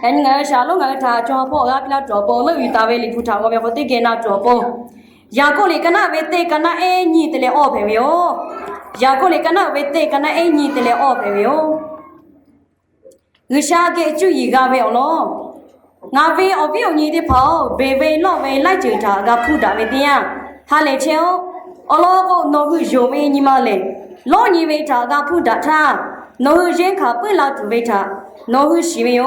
anh ngài sao lúc ngài thà cho họ gặp là cho bông nó bị tao về lịch thằng ngài có thể cái nào cho bông giờ cô lấy cái nào về tê cái nào em nhị tê lệ ở phải không giờ cô lấy cái nào về tê cái nào em nhị tê lệ ở phải không người xa cái chú ý gặp về nó ngài về ở phía nhị thì phao về lo về lại chửi thà gặp phụ đã về tiền hà lệ chéo ở lo có nó hư dầu về như mà lệ lo nhị về thà gặp phụ đã thà nó hư dễ khá bữa là tụi về thà nó hư xí về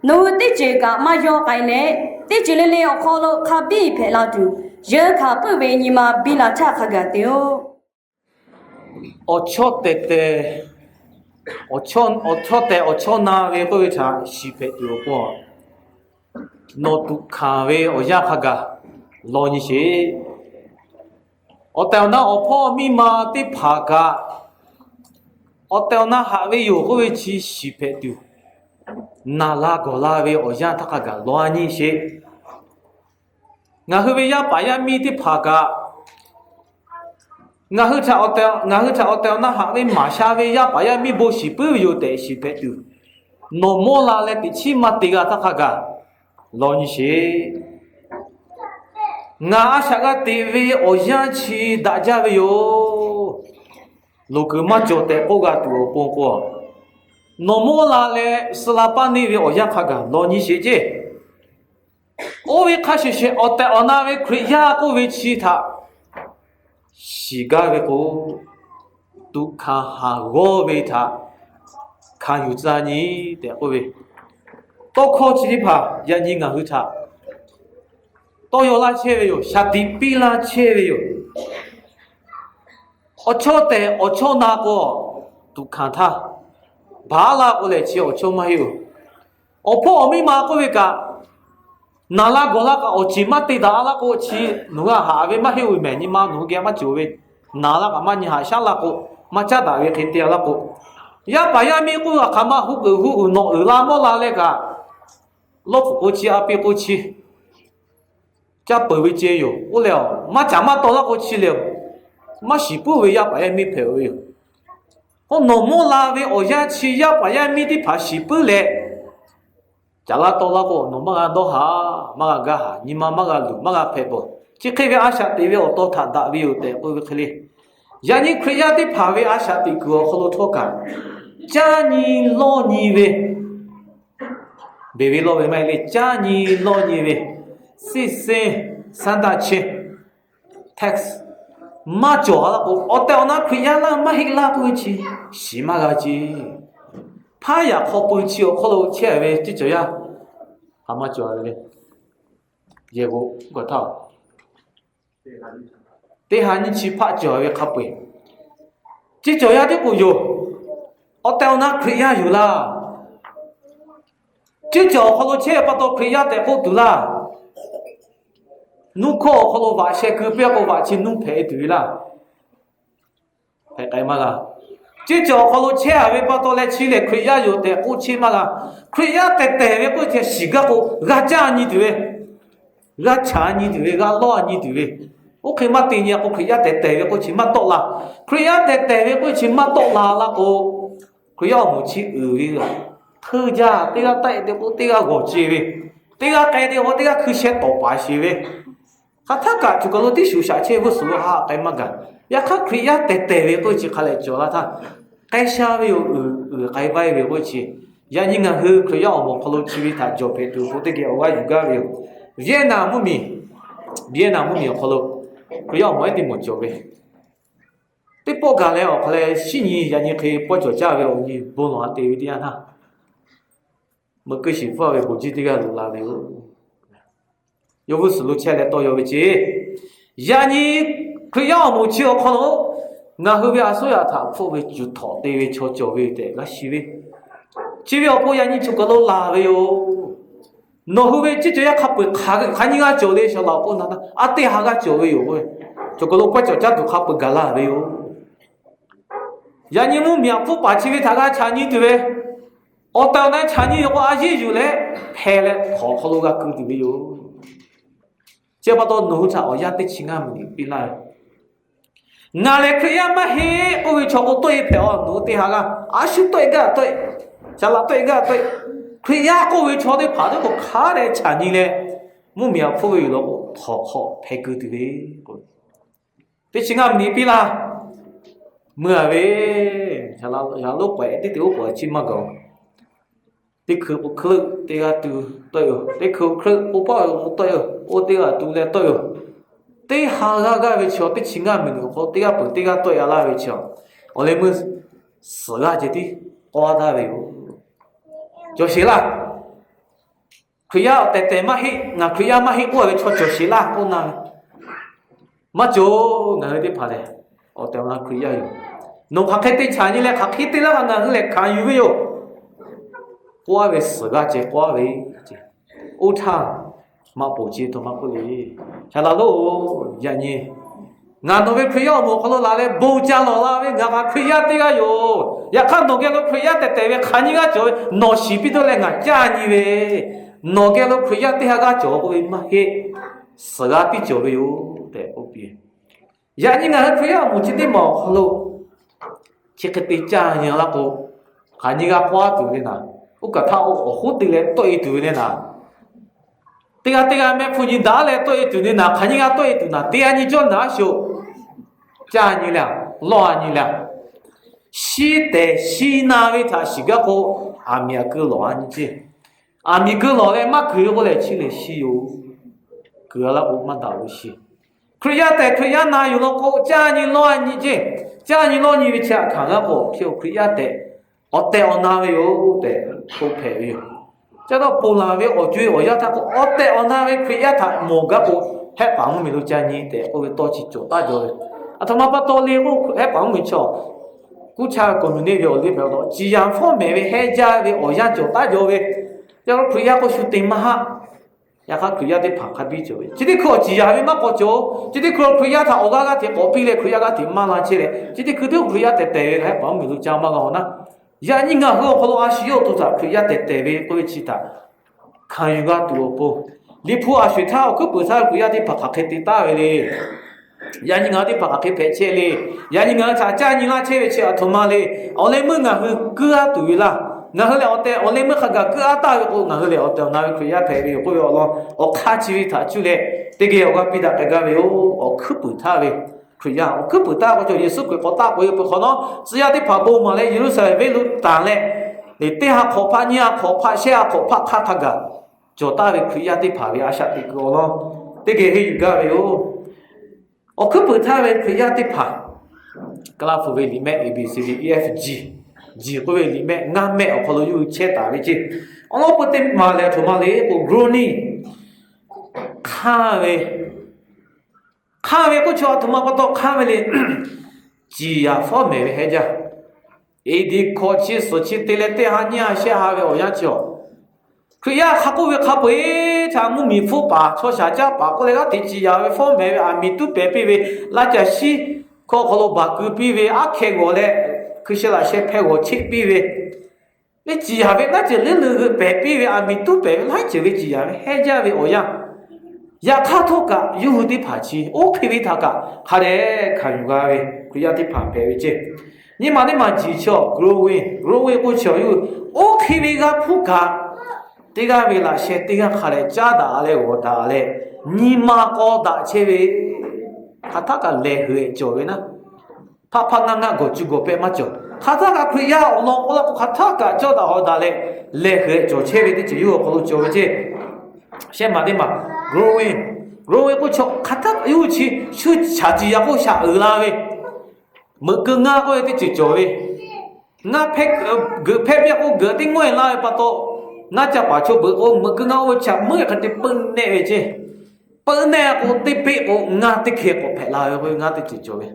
nó hư tết chơi cả mà do cái lệ tết chơi lệ ở kho lo khá bị phải là tụi giờ khá bữa về như mà bị là thà khá gạt tiêu ở chỗ tết ở chỗ nào về bữa thà xí phải tiêu qua nó tụ khá về ở nhà khá gạt lo như thế ở tàu na ở phố mi mà đi phá gạt ở tàu na hạ về有个位置xí phải tiêu na la go la về ở nhà thà gạt lo như thế ngã về nhà bà nhà mi đi phá gạt ngã hư cha ở tàu na hạ về mà xa về nhà bà nhà mi bố xí bự有得xí phải tiêu nó mua la lên thì chỉ mà đi gạt thà gạt lo như thế ngã sao cái tivi ở nhà chỉ đã ra về yo lúc mà cho té cô gà tụi bông qua nó mua là lẽ sapa này về ở nhà khác cả lo như thế chứ ôi khai sẽ ở tại ở nào về kriya cô về chi thà xí gà về cô tu khá hà gò về thà khá nhiều gia nhỉ để cô về tôi khó chỉ đi phá gia nhỉ ngã hư thà tôi有那切有，下地比那切有，我错的我错那个，都看他，把那个来切我错没有，我破我没买过那个，那那个我起码得打那个切，侬个下边没有买你妈侬个嘛就位，那那个嘛你下下那个，嘛家大位肯定那个，呀把呀咪个看嘛胡弄那么那个，老不过去啊别过去。家不会接有，我了，妈讲嘛到那个去了，妈是不会要把人没陪我有，我那么拉为我家去要把人没的怕是不来，家那到那个那么个多哈，嘛个哈，你妈个路嘛个陪不，只可以阿下对为我多谈大为有的，我可以，呀你可以要的怕为阿下的个好多脱干，家你老你为，别为老为买的，家你老你为。三大七 tax 嘛做了个，我到那亏呀啦，嘛黑啦过去，是嘛个子？怕呀靠过去哦，靠到车位就这样，还嘛做了嘞？结果个套，对下你去怕做位靠背，这这样的不有，我到那亏呀有啦，这做靠到车把到亏呀得好多啦。侬靠好多话些个别个话去侬排队啦，排干嘛啦？这叫好多车还没把到来去来亏呀有的过去嘛啦，亏呀在台湾过去是个个阿家你对，阿茶你对，阿老你对，我看嘛对呀，我亏呀在台湾过去嘛到啦，亏呀在台湾过去嘛到啦那个，亏呀没去学的，特价这个带的不这个我接的，这个带的我这个去些倒白些的。他个就kalau di susah cewek suruh ha kayak magan ya kan kriya tete we ci kale jola ta kai sha we kai bai we ci ya ni nga hu kriya mo kalau ci ta jo pe tu ko te ge wa juga we Vietnam mi kalau kriya mo ti mo jo we te po ga le o kale shi ni ya ni ke po jo ja we o ni bo no te we ti ya ta mo ke shi fa we ko ji ti ga la we有个思路起来都有个节，呀你可要么去可能，那后边说呀他破为就讨对为敲教为的，那是为，只要不然你就个都拉为哟，那后边这要卡不卡个看你个教的小老公那啊对下个教为哟喂，就个都不教家就卡不干拉为哟，呀你们苗不把这个他个产业对不？我到那产业我阿姐就来拍了，好好多个狗对不哟。这把到农场，我家的亲爱们比来，哪来可以嘛嘿？我会超过对票，农对下个，啊是对个对，加了对个对，亏呀各位瞧的爬这个卡来产业嘞，木苗铺位了个好好拍个的嘞，别情啊你比啦，没喂，下老怪的丢过去嘛个。đi khử bộ khử đi ra từ tôi đi khử bộ bao tôi ô đi ra từ lên tôi đi hà ra cái vị trí đi chính nga mình có đi ra bự đi ra tôi là vị trí ở đây mình sửa ra gì đi qua ra vậy cho xí là khuya tệ mà hi ngà khuya mà hi qua vị trí cho xí là cô nào mà cho ngà đi phá đấy ở đây là khuya rồi nó khắc cái chán như là khắc cái là ngà cái khán yu vậy qua về sửa ra chế qua về ô thang mà bổ chế thôi mà có lý chả là lúc giờ nhỉ ngàn nó về khuya một cái là lấy bổ trang nó là về ngàn khuya thế cái yo ya khăn nó cái lúc khuya tệ tệ về khăn như cái chỗ nó xí bị thôi là ngàn cha như về nó cái lúc khuya thế cái chỗ có mà hết sửa ra bị chỗ về yo để ô bì giờ như ngàn khuya một chút đi một lúc chỉ cái bị cha như là cô khăn như cái qua từ thế nào ủa cả thao hốt đi lên tôi từ này nè, tiga mẹ phụ nhân đã lên tôi từ này nè, khánh nhà tôi từ nè, tiền như cho nã số, cha như là, lo như là, xí na với ta xí cái cô, mẹ cứ lo như thế, mẹ cứ lo lên mà cứ có lại chỉ là xí yêu, cứ là ôm mà đào xí, khuya na yêu nó cô cha như lo như thế, cha như lo như vậy cha khang cái cô, phiêu khuya tệ 어때 어나वे요 때 고패요 제가 볼라베 어주에 어야타고 어때 어나웨 그야타 뭐가고 해 방음이로 자니 때 거기 또 지죠 따죠 아토마파 또 리고 해 방음이죠 구차 거는에 어디 배워도 지양 포메베 해자베 어야죠 따죠베 제가 그야고 슈팅마하 약간 그야데 바카비죠 지디 그 지야베 막고죠 지디 그 그야타 오가가 데 고피레 그야가 뒷만한치레 지디 그도 그야데 때 해 방음이로 자마가 오나 ya ni nga ho kholo a shi yo to ta khya te te be ko chi ta khan yu ga tu po li phu a shwe tha ko pu sa ku ya ti pha kha khe ti ta we le ya ni nga ti pha kha khe phe che le ya ni nga cha cha ni la che we che a thoma le o le mu nga hu ku a tu la nga ho le o te o le mu kha ga ku a ta ko nga ho le o te na we ku ya phe be ko yo lo o kha chi wi tha chu le te ge o ga pi da ga we o khu pu tha we可呀，我可不大，我就也是鬼好大，我也不可能，只要你跑步嘛嘞，有时候为路打嘞，你对下可怕，你下可怕，下可怕，看他个，就大的可呀，你跑的阿下的个咯，这个是有个哟，我可不大为可呀，你跑，格拉夫为里面 A B C D E F G 个为里面啱咩，我可能有切大的去，我不得马来同马来我 grow 看为。看为过去他妈不到看为的，鸡呀方面还讲，一地考起说起对了对下你啊下下为我样叫，可呀还不为还不会咱们米夫把从下家把过来个地鸡呀为方面啊米都白比为那家西可能把个比为啊开过来，可是那些拍我切比为，那鸡呀为那就那个白比为啊米都白为那就为鸡呀为还家为我样。야 카토가 유후디 파치 오케비 타가 하레 카유가웨 그야디 파페위제 니 마네 마지초 그로웨 고쳐 유 오케비가 푸가 띠가 베라 셰 띠가 카레 짜다 알레 오다 알레 니마 거다 체베 카타가 레흐에 조웨나 파파나가 고주고 빼 맞죠 카타가 그야 올라고 카타가 저다 오다레 레흐에 조 체베디 유 고로 조웨제 셰 마데마 growing của chỗ khát thắt yêu chi chưa trả gì có trả ở la về mở cơ nga có cái chỉ chỗ về nga phép gỡ phép ya có gỡ tiếng ngoài la bắt tổ nga chả bảo chỗ bữa có mở cơ nga có trả mở cái tiếng bưng nè về chứ bưng nè có tiếng bể có nga tiếng kia có phải la về nga tiếng chỉ chỗ về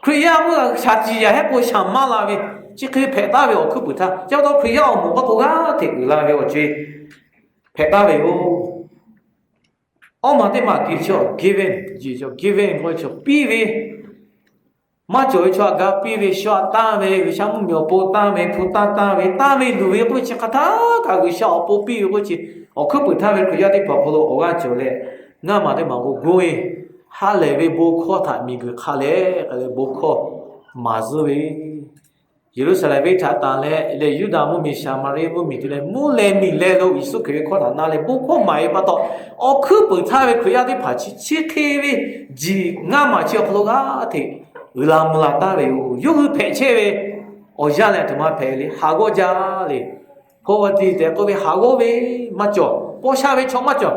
kriya có trả gì hết có trả mà la về chỉ khi phải ta về ở cứ bữa ta cho đó kriya một cái có thì la về ở chơi phải ta về ông mà thế mà kêu cho given gọi cho pive mà cho gặp pive cho ta về cái sáng nhiều bộ ta về phụ ta về đủ về cái chắc ta cả cái sao bộ pive cái gì ở cứ bữa ta về cái gì bảo họ ở cái chỗ này ngã mà thế mà có gối hà lệ về bộ khó thà mình cái hà lệ cái bộ khó mà rồi về 耶路撒冷为他打来，来犹大木米、撒玛利亚木米的来，木来米来都耶稣可以靠他拿来，不靠买不到，哦，可不他为可要的爬起，切开为几俺嘛就不拉的，乌拉木拉大为有，又是排切为，哦，下来他妈排的，下个家的，可我的在各位下个为嘛叫，我下为从嘛叫，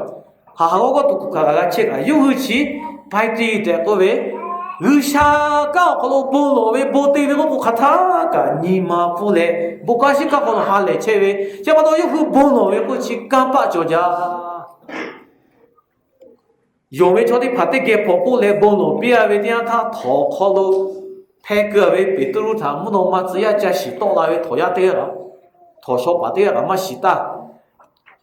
下个都个切个，又是去排的在各位。의사가 걸로 볼로에 보대고 부카타가 니마 불에 부카시가 걸로 할래 체외 제가도 그 볼로에 그치 깜빡조자 요메 저디 파테게 포폴레 볼로 비아베 디아타 더 걸로 패거에 비트루 담무노 마즈야 자시 또라에 도야 되라 도쇼 바데라 마시다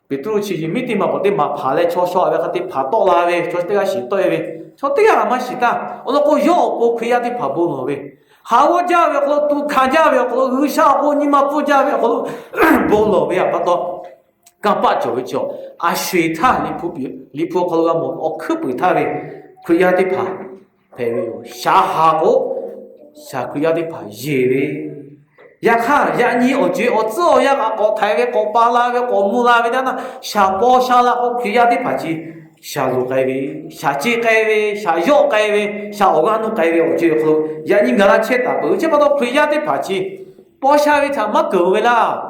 비트루 치지 미티마 보데 마 팔레 초쇼아베 카티 파또라베 저때가 시또에베 저때가 아마 시다. 오늘 그 요고 그야디 바보노베. 하고자베 그 또 가자베 그 의사고 니마 부자베 그 볼로베 아빠도 깜빡죠. 아 쉐타 리푸 걸어가 뭐 어크부타베 그야디 바 배워요. 샤하고 샤 그야디 바 예베. 야카 야니 어제 어쩌야가 거 타베 거 발라베 거 무라베다나 샤보샤라 그야디 바지 샤로 가이베 샤지 가이베 샤요 가이베 샤오가노 가이베 어제로 야니 가라 쳇다 어제 봐도 그야데 바치 보샤베 참마 거वे라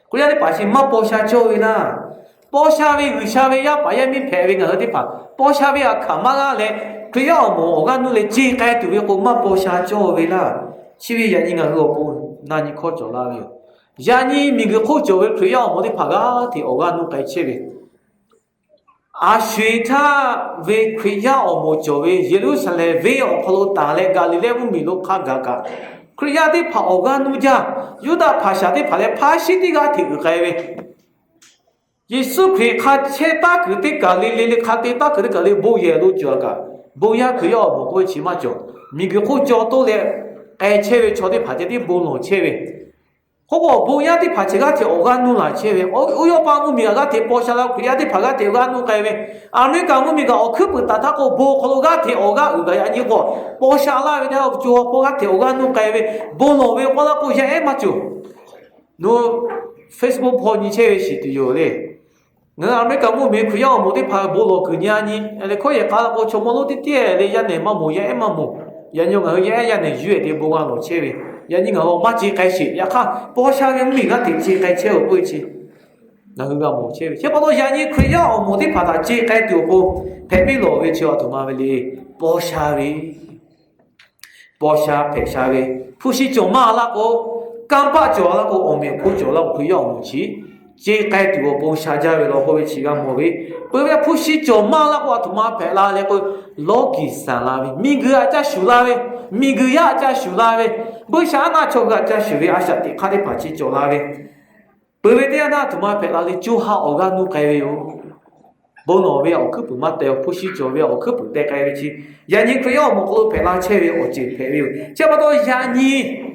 그야데 바치 마 보샤 조웨라 보샤베 의샤베 야 바야미 배베가 어디 봐 보샤베 아 가마가레 그야 뭐 오가노레 지 가이 두베 고마 보샤 조웨라 치위 야니가 그거 보 나니 코조라베 야니 미그 코조웨 그야 어디 봐가 디 오가노 가이 쳇베 아 쉐타 왜 크리야 어모조베 예루살렘 왜 어폴로 달레 갈릴레 무미로 카가가 크리야데 파오가 누자 유다 파샤데 팔레 파시디가 티그가베 예수 그리 카체다 그때 갈릴레 카테다 그리 갈리 보예로 줘가 보야 그야 뭐고 치마죠 미그 조도레 에체베 저데 파제디 보노 체베 그거 보야디 파체가티 오가누라 체베 우요바무미가티 보샤라 그야디 파가티 오가누 가베 아메가무미가 어크부타타고 보콜로가티 오가 우가 아니고 보샤라 왜냐 조 보가티 오가누 가베 보노베 오라고 야 맞죠 너 페이스북 보니 체베시도 요래 너 아메가무미 그야 모디 파 보로 그냐니 엘레 코에 가고 초모로디 띠에 야네 마모야 에마모 연용어 야야네 유에디 보가노 체베 야니가 맞지 가시 야카 보샤는 미가 되지 가체어 보이지 나가 뭐 체. 제가도 야니 그야 어머디 바다 지 가디고 페빌로베 지어 도마벨리 보샤위 보샤 페샤위 푸시 좀 말라고 깜빡 줘라고 오면 고줘라고 그야 뭐지 제 가디고 보샤자벨로 보베 지가 뭐베 보베 푸시 좀 말라고 도마 벨라레고 로기 살라비 미그야 자 슈라베 미그야 자 슈라베 보샤나 초가 자 슈리 아샤티 카데 파치 조라베 보베데나 도마 벨라리 주하 오가누 가이베요 보노베 오크부 마테오 푸시 조베 오크부 데 가이베치 야니 크요 모콜 벨라 체베 오지 페베요 제바도 야니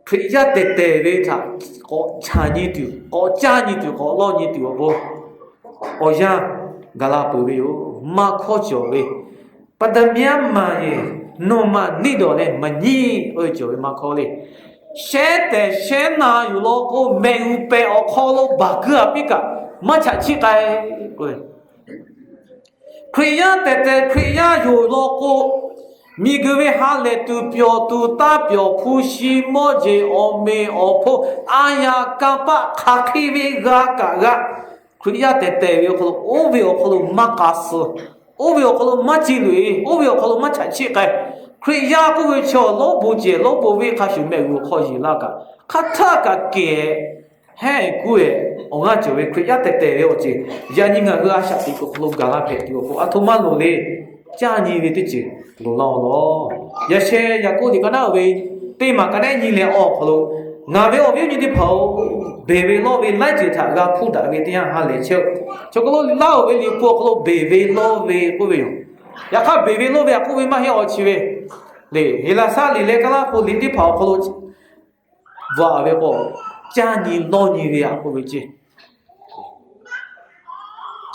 그야 데데베타 고 차니두 고 짜니두 고 로니두 보 오야 갈라 보베요 마코조베 바다미야마예 노마 니도레 마니 어조베 마콜레 셰데 셰나 유로고 메우페 오콜로 바그아 피카 마차치가에 고에 크야 데데 크야 유로고 미그베 할레 투뼈 투따뼈 푸시 모제 오메 오포 아야 까빠 카키베 가가가 크야 데데 요콜 오베 오콜 마카스 오베 오콜 마치르이 오베 오콜 마차치가에 크야 고베 초 로보제 로보베 카슈메 고코지라가 카타가 게 해 구에 오가 저베 크야 데데 요지 야니가 그 아샤티 고콜 가가 페티오 아토마노레 짜니베 뜻지 로라로 야셰 야고디가나 왜 때마 가네 니레 어폴로 나베 어비니디 파오 베베로베 라이트타가 푸다베 티야 할레초 저걸로 라오베 리포콜로 베베로베 고베요 야카 베베로베 고베 마헤 어치베 레 헬라사 리레가라 폴린디 파오콜로 와베고 짜니 노니베 고베지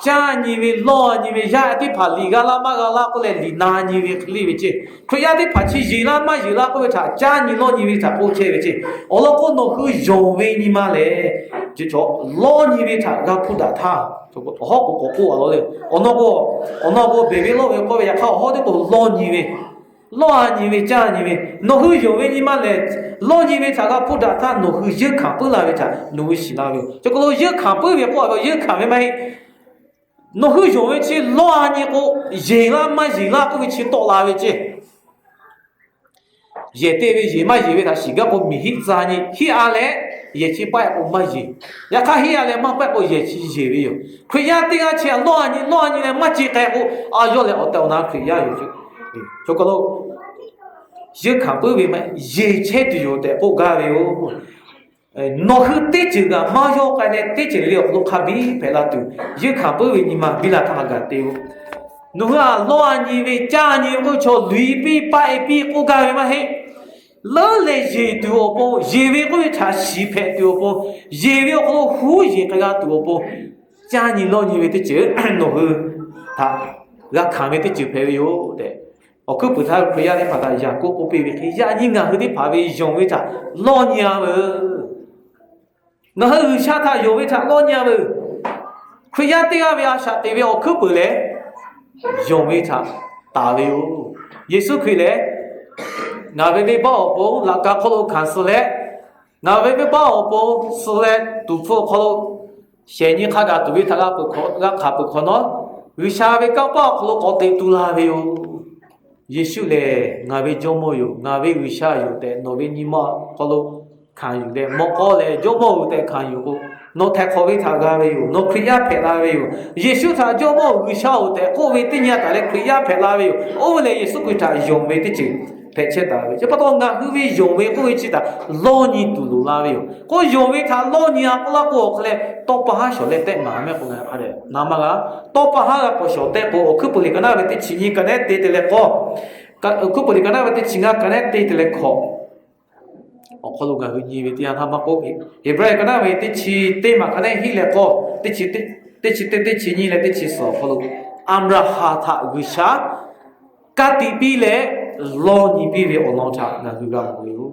家你为老你为家的怕里个啦嘛个啦过来里拿你为里为这，可家的怕去人啦嘛人啦过来他家你老你为他过去为这，我老公弄个用为你嘛嘞，就叫老你为他个不打他，这个好个老嘞，我那个别老为过为也靠好的个老你为。老你为家你为，侬会用为你嘛嘞？老你为啥个不打他？侬会热看不啦为啥？侬会洗那为？这个热看不为过个热看为咩？侬会用为去老你个热啦嘛热啦不会去倒啦为去？热对为热嘛热为他洗个个米黑啥呢？黑阿来也去摆个嘛热，也看黑阿来嘛摆个热去热为哟。可呀对啊去老你来嘛去改个啊要来我到哪可呀有就。就讲到热看不为嘛，热切都有的不干为哦。侬去对这个马上干的对这个路卡比白拉多，热看不为你嘛，比拉他干的哦。侬啊老年为家年我叫累比白比不干为嘛嘿？老来热多不？热为我查西派多不？热为我呼热个个多不？家年老年为的这侬去他，那看为的就派有的。我可不太不要的把它养过不被为，呀你俺和的怕为用为啥老年了，俺和下他用为啥老年了，可呀对啊为啊下对为我可不嘞，用为啥大为哦，耶稣可以嘞，俺为把我那个可能看死嘞，俺为把我死嘞，杜甫可能现在他个对为他个不可，个看不可能，为啥为搞把可能搞得杜拉为哦。耶稣嘞，俺为做么有，俺为为啥有的，侬为你妈可能看有的，莫搞嘞做么有的看有个，侬太可为他个为有，侬亏呀赔啦为有，耶稣他做么为啥有的，我为的人家来亏呀赔啦为有，我嘞耶稣给他用为的就赔钱大为，就不到俺后为用为我为知道老年度路啦为有，我用为他老年啊，我那个后来到巴哈小来带妈妈过来阿嘞，那么个到巴哈个小带过，我可不哩个那为的亲戚个那带的来过。可不哩个那为的亲啊个那带的来考，我可能个会以为这样他们过去，也不然个那为的亲带嘛个那去来考，的亲戚来的亲少可能，俺们哈他为啥？家底比嘞老你比为我老差，那就讲没有，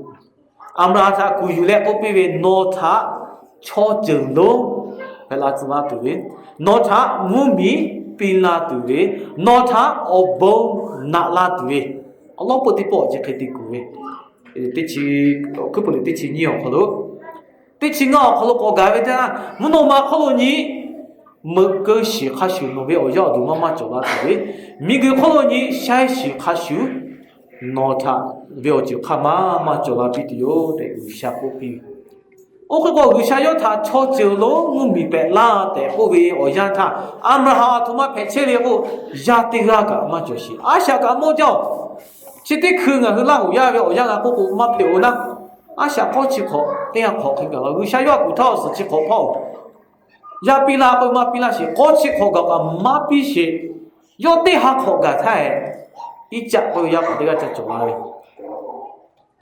俺们哈他古有嘞我比为老差，超正路，还拉子嘛对不对？老差木米。比拉对的，那他哦不拿拉对，Allah不得包就可以的过诶，的起可不能的起你哦，可能的起我可能国家为的啦，我弄嘛可能你没个是卡修弄为我要的妈妈做拉对，米个可能你下是卡修，那他为我就看妈妈做拉比的哟，的下不比。我个个为啥要他超走路？我明白啦的，我为我让他，俺们哈他妈拍车里我压的那个嘛就是，啊下个么叫，这得去啊，去那我要我让俺哥哥嘛票呢，啊下考去考，这样考去个，为啥要骨头是去考跑？要比那个嘛比那些，考去考个嘛比些，要对下考个菜，一家我要把这个再做来，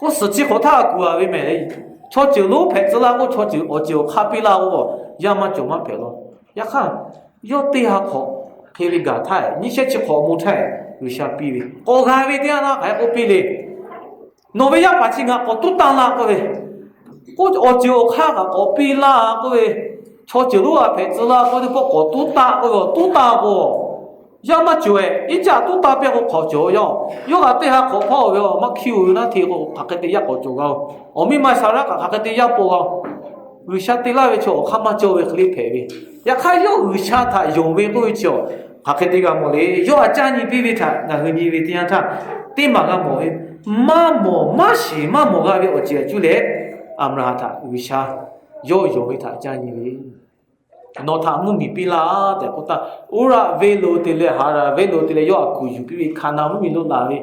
我实际考他个啊为咩嘞？超走路拍子啦，我就卡比啦我，要么就么拍了。一看要对下考，配哩个太，你先去考木太，有啥比哩？我看为点啦，还我比哩。侬为要把钱啊，我都当啦各位，我就看个我比啦各位，超走路啊拍子啦，我都打，我都打过。要么就一家都打别个考就要个对下考跑哟，么 Q 那题个拍个对下考就个，我们买啥啦个拍个对下不个，为啥对啦为就我看嘛就为里赔为，也看要为啥他用为为就拍个对个么嘞，要家你比为他，那个你为这样他，对嘛个么为，嘛是嘛个为我接住嘞，俺们他为啥要用为他家你为。nó thằng muốn bị pila để cô ta ura velo tele hara velo tele yo aku ju pi khana mu mi lo na ve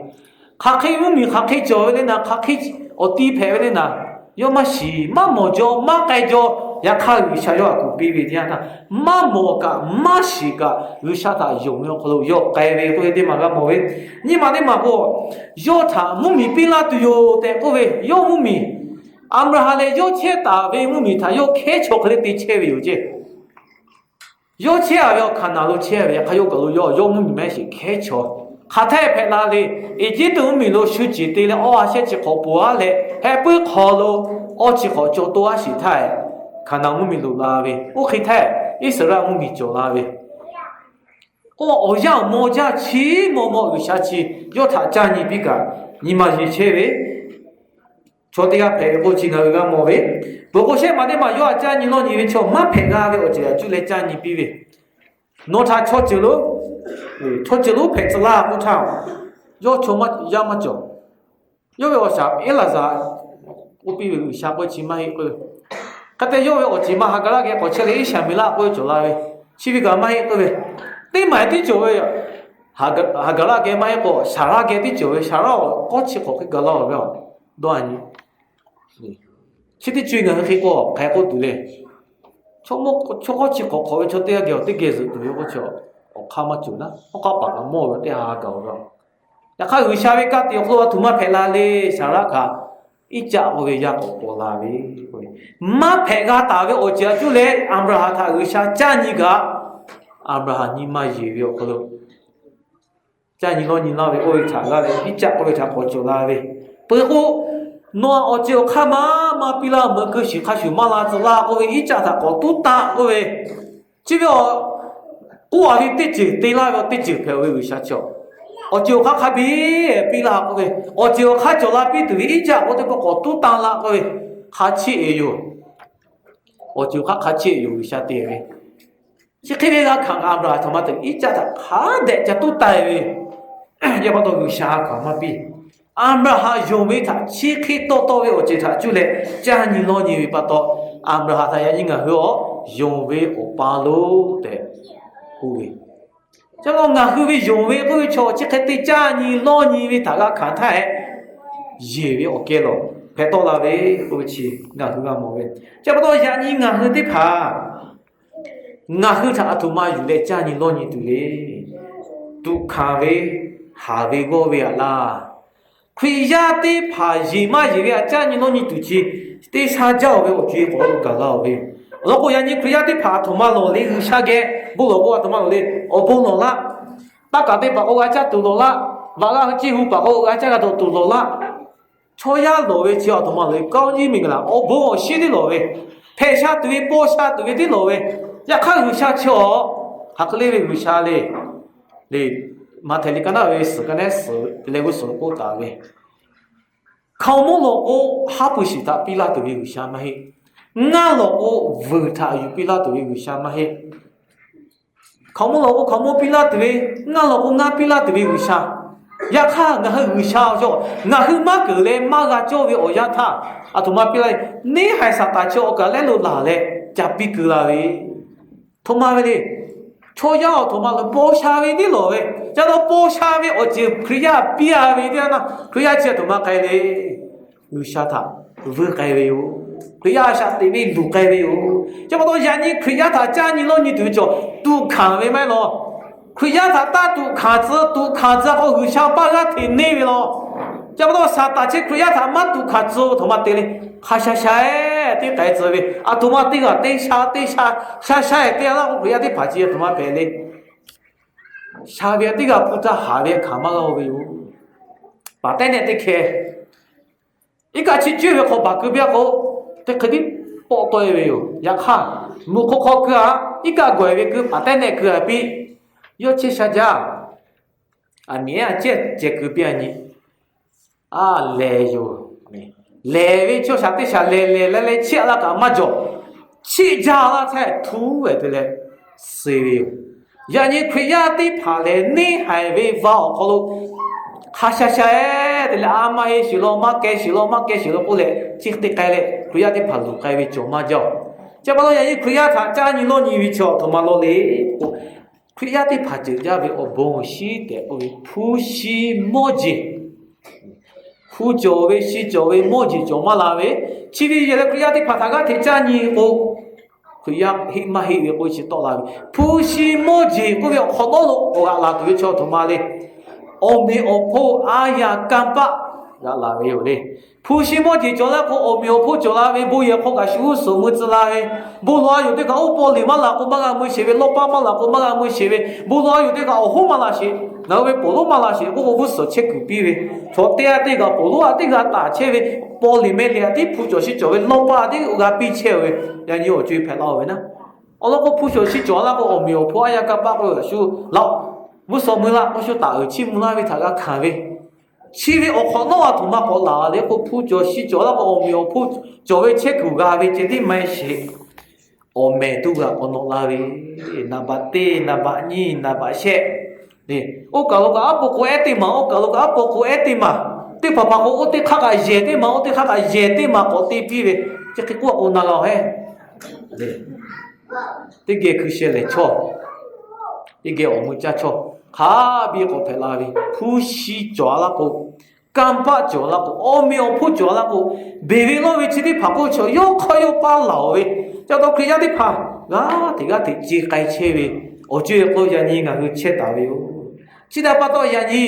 khakhe mu mi khakhe jo le na khakhe oti phe le na yo ma shi ma mo jo ma kai jo ya kha wi sha yo aku pi vi dia ta ma mo ka ma shi ka wi sha ta yo yo ko yo kai ve ko de ma ga mo ve ni ma de ma ko yo tha mu mi pila tu yo de ko ve yo mu mi amra ha le yo che ta ve mu mi tha yo khe chok le ti che ve yo je 要切要看哪路切呗，还有个路要木米买些开桥，哈太拍那里，一直都没路手机对了，哦，些只好不啊嘞，还不好路，哦，只好就多啊些太，看到木米路那呗，我黑太，一时让木米就那呗。我像莫家去莫下去，要他家你比个，你嘛去切呗，坐这个陪我去那个莫呗，不过现在嘛要家你老你去嘛陪个呗，我这就来家你比呗，那他坐走路，坐走路陪着啦不长，要坐嘛要么走，要不我下一拉啥，我比如下过去嘛一个，可是要不我去嘛哈个那个我吃了一下没啦，我就来呗，去比个嘛一个呗。你买的酒味，下个那个买个，下那个的酒味，下那我吃过去个老了，多呢。去的最近去过，开过对嘞。从我吃过，可以吃第二个，第二是对我吃，我看嘛酒呢，我搞白个摸了第二个了。然后有下面个地方，他妈拍那里，下那个一家我给家过那里，妈拍个大个我家就来，俺不哈他有下家你个。阿布哈尼玛也有可能，在你那边我会查那里，一家我会查过去那边。不过，那我就看嘛比那么个是看是嘛那子啦，我会一家他搞都打我会，这个我的地址对那个地址票我会下去，我就看比那我会，我就看就那边对一家我这个搞都打啦我会，下去也有，我就看下去有下点的。是这边个看阿布拉他妈的，一家的看的家都带喂，要不都有下看嘛比，阿布拉哈用为他，去多为我觉他就来家你老你不到，阿布拉哈他也应该和用为我巴路的，会，这个俺会用为会瞧，这个对家你老你为大家看他也为我给了，拍到了喂，我去，俺会俺没喂，这不到家你俺会的怕。我和他他妈有来家里老年对嘞，都看为下为个为啦，亏下的怕人嘛人为家里老年对起，对啥叫为我觉得我搞了为，如果让你亏下的怕他妈老嘞有啥个，不如我他妈老嘞，我不弄啦，大家的把我家都弄啦，完了几乎把我家个都弄啦，错呀老为叫他妈嘞搞你明个啦，我不我写的老为，拍下对播下对的老为。呀，看有下去哦，还可能有下嘞，嘞，马台里干那位是干那事，那个是不大嘞。考木老哥还不是他比那都有下嘛嘿，俺老哥问他有比那都有下嘛嘿。考木老哥考木比那都有，俺老哥俺比那都有下，呀看俺还有下就，俺还马个嘞马个叫为我呀他，啊他妈比来，你还啥大叫个来路哪嘞，加比个啦喂。他妈的，错要他妈的包下位的老喂，叫他包下位，我就可以呀，比下位的呢，可以呀，这他妈改的，有下他，不改的哟，可以呀，下对面路改的哟，这么多人你可以呀，他家你老你都叫都看为买咯，可以呀，他打都看子，我有下把个挺内位咯。这不多啥大车可以呀，他妈都看子，他妈对嘞，哈下哎，对带子喂，啊他妈对个对下对啦，我可以呀对爬起他妈白嘞，下边对个不知下边看嘛个喂哟，把带呢对开，一个去就要靠把隔壁靠，对肯定包对喂哟，也看，木靠个啊，一个怪喂个把带呢个比，要去下家，啊你啊这隔壁呢。啊，来哟，来为就下对下来吃那个嘛叫，吃家了才土味的嘞，是哟。让你亏呀的怕嘞，你还为挖好路，哈下的嘞阿妈也是咯，妈该是咯不嘞，这得改嘞，亏呀的怕路改为叫嘛叫，这不咯让你亏呀他家你咯你为叫他妈咯嘞，亏呀的怕就家为我帮西的，我为普西莫吉。苦教为西教为莫吉教嘛啦为，其实原来可以的怕他个提家你我，可以黑嘛黑的我是到啦为，普西莫吉我要好多路我拉对叫他妈的，阿弥阿婆阿呀干巴，那啦为有嘞，普西莫就叫那个奥苗普叫那位不也好个修什么之类的，不罗有这个奥波里嘛那个嘛个没写位，老爸嘛那个嘛个没写位，不罗有这个奥后嘛那些，那位波罗嘛那些，我不是切狗逼位，说第二这个波罗啊这个打切位，波里面两地普就是叫位，老爸这个比切位，人家我最拍老位呢，我那个普就是叫那个奥苗普哎呀个把个修老，我说没啦，我说打耳机没那位他个看位。其实我看到啊，同妈我拿那个铺脚洗脚那个我没有铺，脚位切骨噶位，这里没写，我没读个我弄那位，那把地那把你那把写，对，我搞了个阿伯过一点嘛，我搞了个阿伯过一点嘛，对爸爸我对看个热的嘛，我对看个热的嘛，我对比嘞，这个我拿了嘿，对，这个可写来错，这个我们家错。哈比个拍那位，普西抓那个，干巴抓那个，奥苗普抓那个，别位那位这里爬过去，又靠又把老位，叫到佢家的爬，啊，这个的只该切位，我觉得个人你硬去切到位哦，现在把到人你，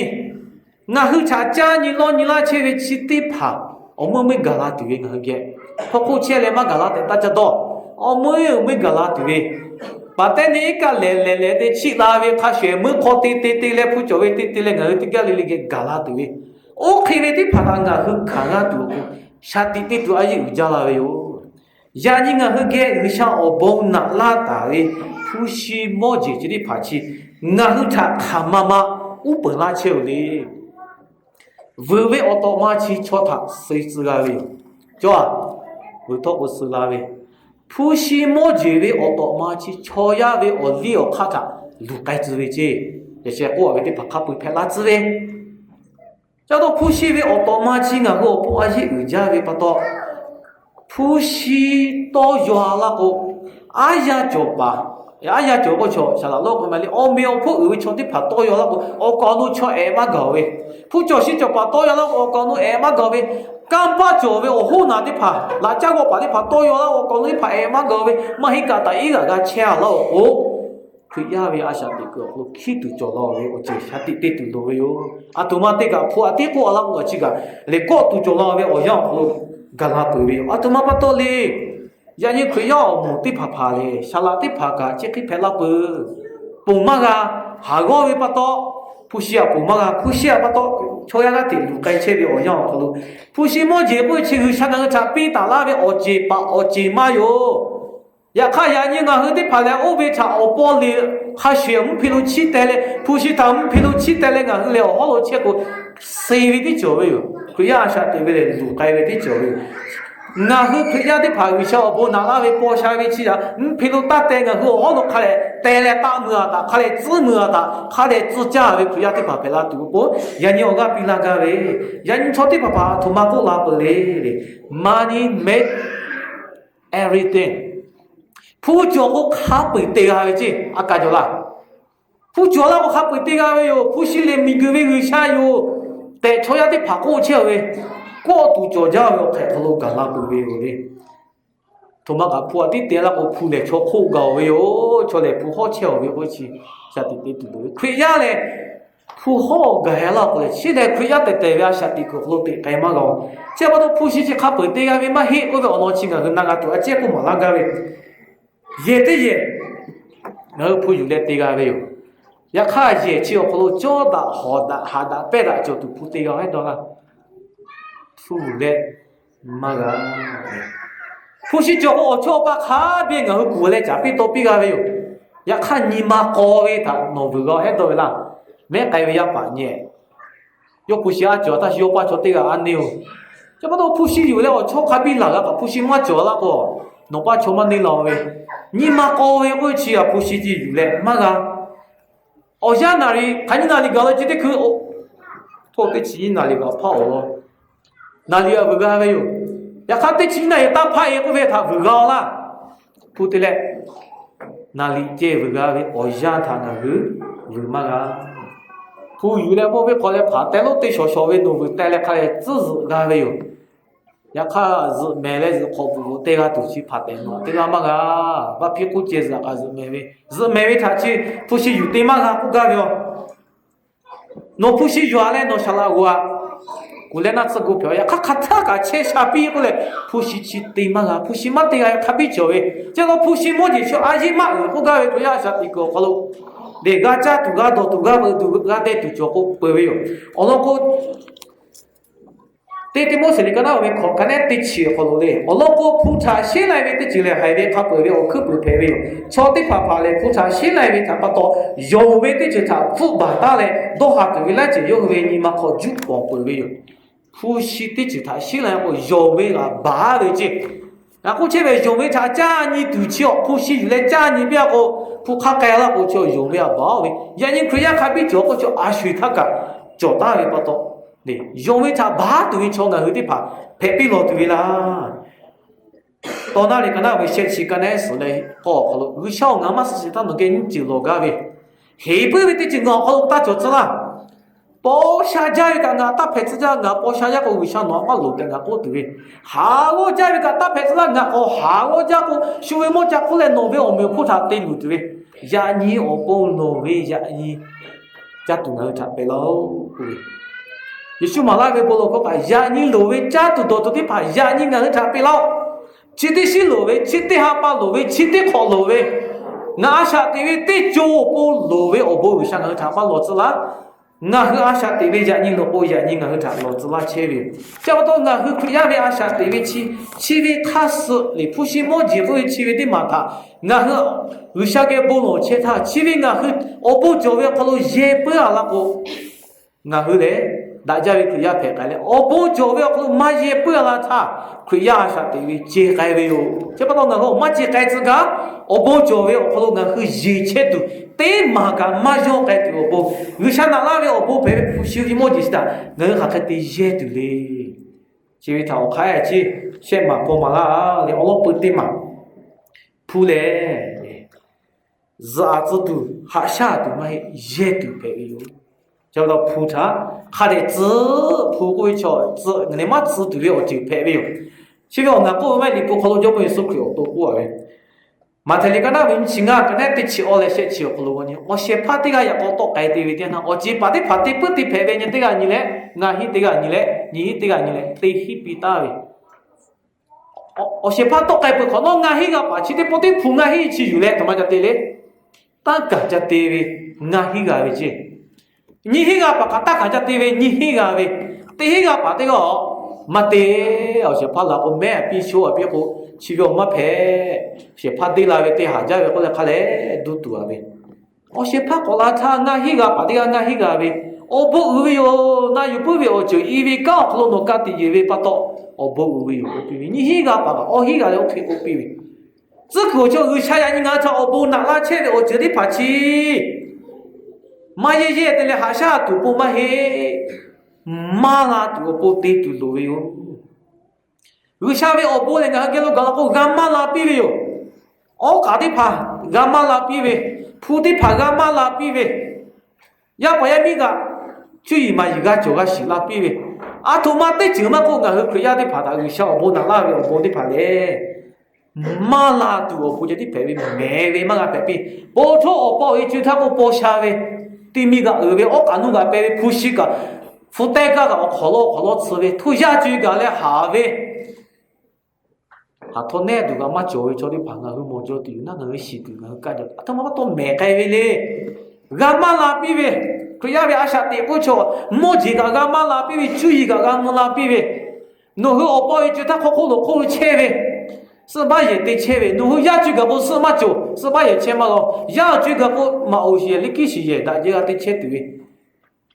硬去查家你老你那切位这里爬，我们没搞那对位硬去，跑过切来嘛搞那的大家多，我们没搞那对位。把但你个来的去那位，他学门考对来，不叫位对来，我这个里个搞那对位，我开位的爬到那去看啊对不？下对都还是有家那位哟，人家那去个像我帮那拉大位，不是莫姐这里爬去，那去他看妈妈，我本来就哩，为为我到妈去瞧他，谁知道位？叫啊，我到不是那位。普西莫觉为我多嘛去超呀为我里奥卡卡路该之为这，这些我为的把卡不拍拉之为，叫做普西为我多嘛去啊个不爱去人家为不多，普西到原那个哎呀就吧，哎呀就不错，啥啦老个买的我没有普为从的拍到原那个我讲路超哎嘛个为，普就是就把到原那个我讲路哎嘛个为。刚把脚位我后拿的爬，那家伙把你爬多远了？我讲你爬哎嘛个位，嘛一个打一个个车了哦，佢呀位阿下的个，我起都做了位，我这下的都了位哟，啊，多嘛这个破啊，这个了我这个，你个都做了位，我让我干那对位，啊，多嘛不多嘞，人家佢要目的爬嘞，下拉的爬个，这个爬了不嘛个，下个位不多。不需要不嘛个，不需要不多，抽样个电路该切的我样可能，不需莫结不切去相当个差别大那边我结把我结嘛哟，也看人家个的拍来我被查我玻璃，还学唔皮路起得嘞，不需他唔皮路起得嘞个了，好多切个谁位的教育哟，佢呀下对不对？路该位的教育。那个佢家的排位小不拿那位包下位去啊，譬如打灯个好，好多看来带来打么打，看来字么打，看来字家位佢家的排排拉读不，人家个比那个位，人家的爸爸同妈个拉不来的 ，money make everything， ผู้จอ个卡背对个位子，啊，干咗啦，ผู้จอ啦个卡背对个位哟，ผู้是连米个位个下哟，但初家的排过去位。过度做家要开头干那不为的，同嘛个破的点那个铺来做好高的哟，做来不好瞧的过去，下地的都亏呀嘞，铺好个还了个，现在亏呀得代表下地个好的该嘛个，这把都铺起去卡背的个为嘛黑，我个拿起个那个多，这个嘛那个为，热的热，然后铺有来的个为哟，也看热就好了，脚大好大下大白大就都铺的个很多了。出来，嘛个，不是叫我叫把卡边个过来，这边都比较没有，也看你妈高位他弄不高很多啦，没改为要半年，又不是啊叫他小把叫这个安牛，这不都不是有了我叫卡边那个不是嘛叫那个，弄把叫嘛你老位，你妈高位过去啊不是就有了，嘛个，好像哪里看你哪里搞了，今天去哦，拖得起哪里搞跑哦。哪里有不高没有？要看得起那一大派也不会他不高啦，不对嘞。哪里这不高的？我想他那个有嘛个？不有嘞，不会跑来爬，带路对小小的都会带来看来只是高没有？要看是买来是跑步，带个都去爬带嘛，对个嘛个？把屁股接着还是买位？是买位他去不是有对嘛个不高的？侬不是原来侬想那个啊？古来那只股票呀，咔嚓个切下边过来，普西去对嘛个，普西嘛对个，卡比交诶，这个普西莫就说阿姨嘛，不该不要啥这个好喽，那个家杜个多杜个不杜个得杜做个不会哟，我那个。对莫是你讲那为考看那对起好了嘞，我那个普查现来为对起来还为他不为我可不配为哟，超的怕怕嘞普查现来为他不到，有为对起他富巴大嘞，都还对为来就有为你嘛考就光不为哟，普西对起他现来我有为啊巴为起，然后这边有为他家你都巧，普西原来家你不要个普卡改了我叫有为啊巴为，人家可以看比较我叫阿水他个叫大为不到。对，因为他把对从那后头爬，拍比老对啦。到那里跟那位先去跟那事嘞，哦，好了，有小俺嘛是他能给你就老个呗，后边位的就俺好大脚子啦。包下家一个俺打牌子家俺包下一个为啥那么老的俺不对？下我家一个打牌子啦俺哦，下我家个修为么家过来弄呗，我没有普查对路对，呀你我包弄呗呀你，家都能查呗喽，对。耶稣马拉维波罗个把亚尼罗维家都多多的把亚尼俺查贝老，切的是罗维，切的哈巴罗维，切的考罗维，俺下地位对九波罗维我波为啥俺查巴罗子啦？俺和俺下地位亚尼罗波亚尼俺查罗子啦切维，差不多俺和亚维俺下地位切维他是你普西莫吉夫切维的马塔，俺和为啥个波罗切他切维俺和我波九维考罗耶不要那个，俺和嘞。大家为可以拍开了，我不教为我马也不要让他可以下对为揭开为哟，这不到那个马揭开这个，我不教为我那个一切都对马个马上开对我不，为啥那那为我不拍不修的么就是的，人还可对一切都嘞，因为他我开去先马不马啦，你我不对嘛，铺嘞，日子都还下都嘛一切都拍哟。叫做普查，他的字普过去字，你嘛字对了就拍没有。现在我们不买你不可能就没收口都过来。马太你讲那文青啊，跟那对起我来写起不咯呢？我写怕这个也搞多改对一点呐，我只把的怕的不的拍呗，你这个你嘞，俺这个你嘞，你这个你嘞，对起比大呗。我写怕多改不可能，俺这个把起的不的普俺这起有嘞，他妈就对嘞，但个就对呗，俺这个为止。你那个把它打开就对呗，你那个呗，对那个把这个没得，而且怕老我买比修啊比好，去我没拍，是怕对了呗，对下家呗，过来看来都多啊呗，我是怕过来他那那个把这个那那个呗，我不会哟，那又不会我就以为搞不弄搞的以为不到，我不会哟，我比你那个把我那个我可以我比为，这个就有钱人你看他我不拿那钱的，我绝对怕去。马爷爷的嘞，哈下都不马黑，马啦都不得都路哟。有下面我不能讲给我讲我干马啦比哟，我搞的怕干马啦比喂，铺的怕干马啦比喂，要不然那个就伊嘛一个就个是啦比喂，啊他妈的就嘛我讲可以的怕他有小我不拿啦我不的怕嘞。马啦都我不觉得排位没位嘛个排位，包错我包一句他我包下位。对面个二位，我讲侬个白位普西个，附带个我考了次位，土下句个嘞下位，下头那度个嘛教育教的朋友去摸教的，那个是的，那个干的，他妈都没改位嘞，干嘛啦比位，佢要不要下地不错，摸几个干嘛啦比位，注意个干嘛啦比位，侬去我包一句他考了切位。是把也得切喂，如果亚句个不是嘛就是把也切嘛咯，亚句个不嘛有些你几时也大家得切对，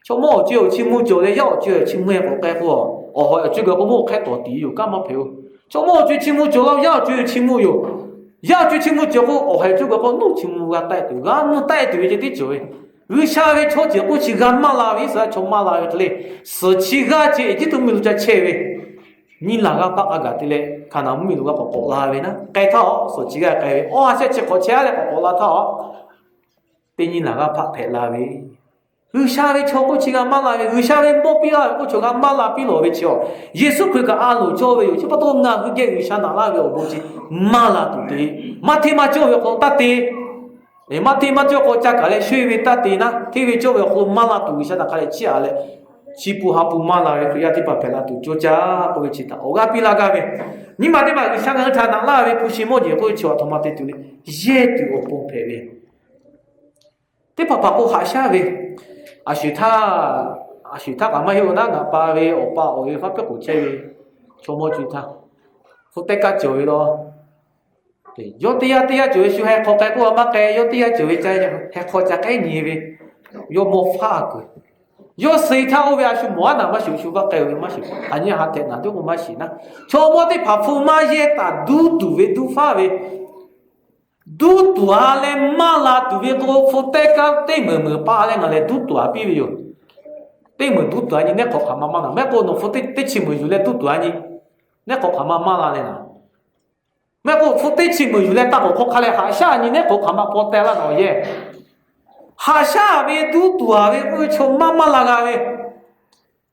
就莫就亲母就嘞要就亲母也不该不哦，这个不莫开多低有干嘛票，就莫就亲母就了要就亲母有，要就亲母就不哦还这个不弄亲母个带对，俺们带对就得就诶，有下位超级不去俺妈拉为啥从妈拉个嘞，是其他节一都没有在切喂。你那个把阿个的嘞，看到没有个宝宝拉喂呢？该套手机个该哇，这吃好吃的宝宝拉套，对你那个拍拉喂，有下位超过去个马拉喂，有下位莫比拉，我就个马拉比罗喂超，耶稣亏个阿鲁超喂，就不多那个有下那拉喂我估计马拉对的，马天马超喂好大的，诶马天马超好加个嘞水喂大的呢，天喂超喂好马拉对下那个嘞吃下嘞。西部哈不马拉的，亚的把培拉都就家各位知道，我个比那个呗，你妈的嘛，香港他那拉呗，不是么的，各位知道他妈的对嘞，也对我不配呗，对爸爸我下下呗，啊是他干嘛有那个爸呗，我爸我发表过这呗，什么知道，不得个做咯。对，有啲啊，就係學嘅個乜嘅，有啲啊就係在學習嘅嘢嘅，有冇法嘅？有誰他我係冇那麼少乜嘅，乜少，係你下天那都冇乜事啦。錯冇啲拍副馬嘢打嘟嘅嘟法嘅，嘟下咧馬拉嘟嘅個副得個對冇巴咧，我哋嘟下邊有，對冇嘟下你咧學下媽媽啦，咩個弄副得起冇有咧嘟下你，咧學下媽媽啦咧嗱。咩個副對起冇有咧，打個學下咧下下你咧學下媽波得啦老嘢，下下邊嘟下邊會從媽媽啦個邊，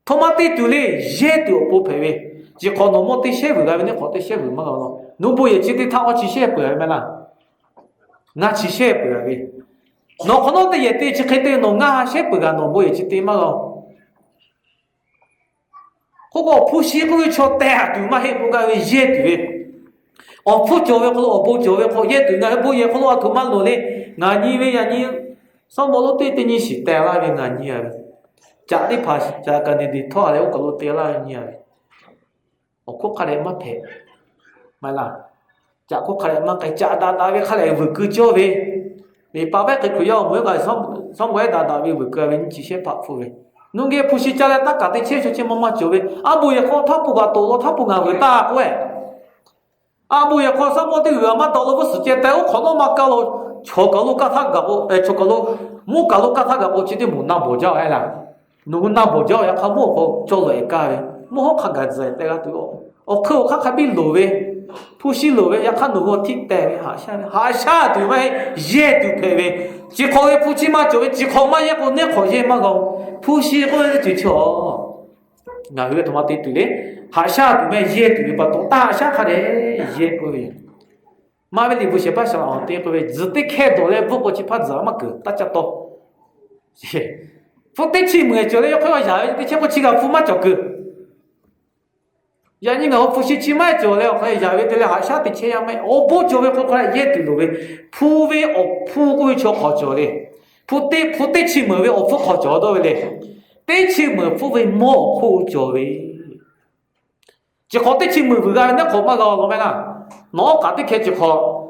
同埋對住咧嘢都不配嘅，只可能冇對些會個邊咧學對些會乜咯，你不也知道他我去些會個邊啦，我去些會個邊，我可能對嘢對只佢對我啱些會個，我不也知道乜咯，嗰個普西嗰個錯對下對嘛係嗰個嘢對。我不做嘅，我不做嘅，我也對嘅，不也，我同埋落嚟，我以為人什麼都對對你是對啦，嘅我以為，假啲怕假個你哋拖嚟我個都對啦，你以為，我嗰個嚟乜皮，咪啦，假嗰個嚟乜嘅，假打嘅個嚟會佢做嘅，你爸爸佢要每個什麼打嘅會佢嘅，只些拍負嘅，侬嘅不是假嚟打假啲車出去乜乜做嘅，啊不也好，他不講多咯，他不講會打嘅。啊！冇嘢看什麼啲嘢嘛，到了個時間，但我看到嘛搞咯，錯搞咯，搞他搞不，錯搞咯，冇搞咯，搞他搞不，絕對冇拿冇交係啦，冇拿冇交也看冇好做嚟搞嘅，冇好看個字，大家對我，我看我看邊路嘅，普西路嘅，也看路個鐵帶嘅下下對咪嘢對配嘅，只靠嘅普西嘛做嘅，只靠嘛一個呢靠嘢嘛講，普西個最錯。那個同埋對對咧，下下對咩嘢對不懂，大下下咧嘢個嘅，馬尾你不是把上昂對個嘅，只得開到咧，不過去拍怎麼個，大家都，係，不得起門就咧要開個下，得起個起個副馬就個，人家我不是起碼就咧，可以下位對咧下下得起樣咩，我不就會開個嘢對咯嘅，鋪位我鋪個就好做咧，鋪得起門位我不好做到咧。對起門不為冇好做嘅，只可對起門會個，那可乜個老咩啦？我家啲客只可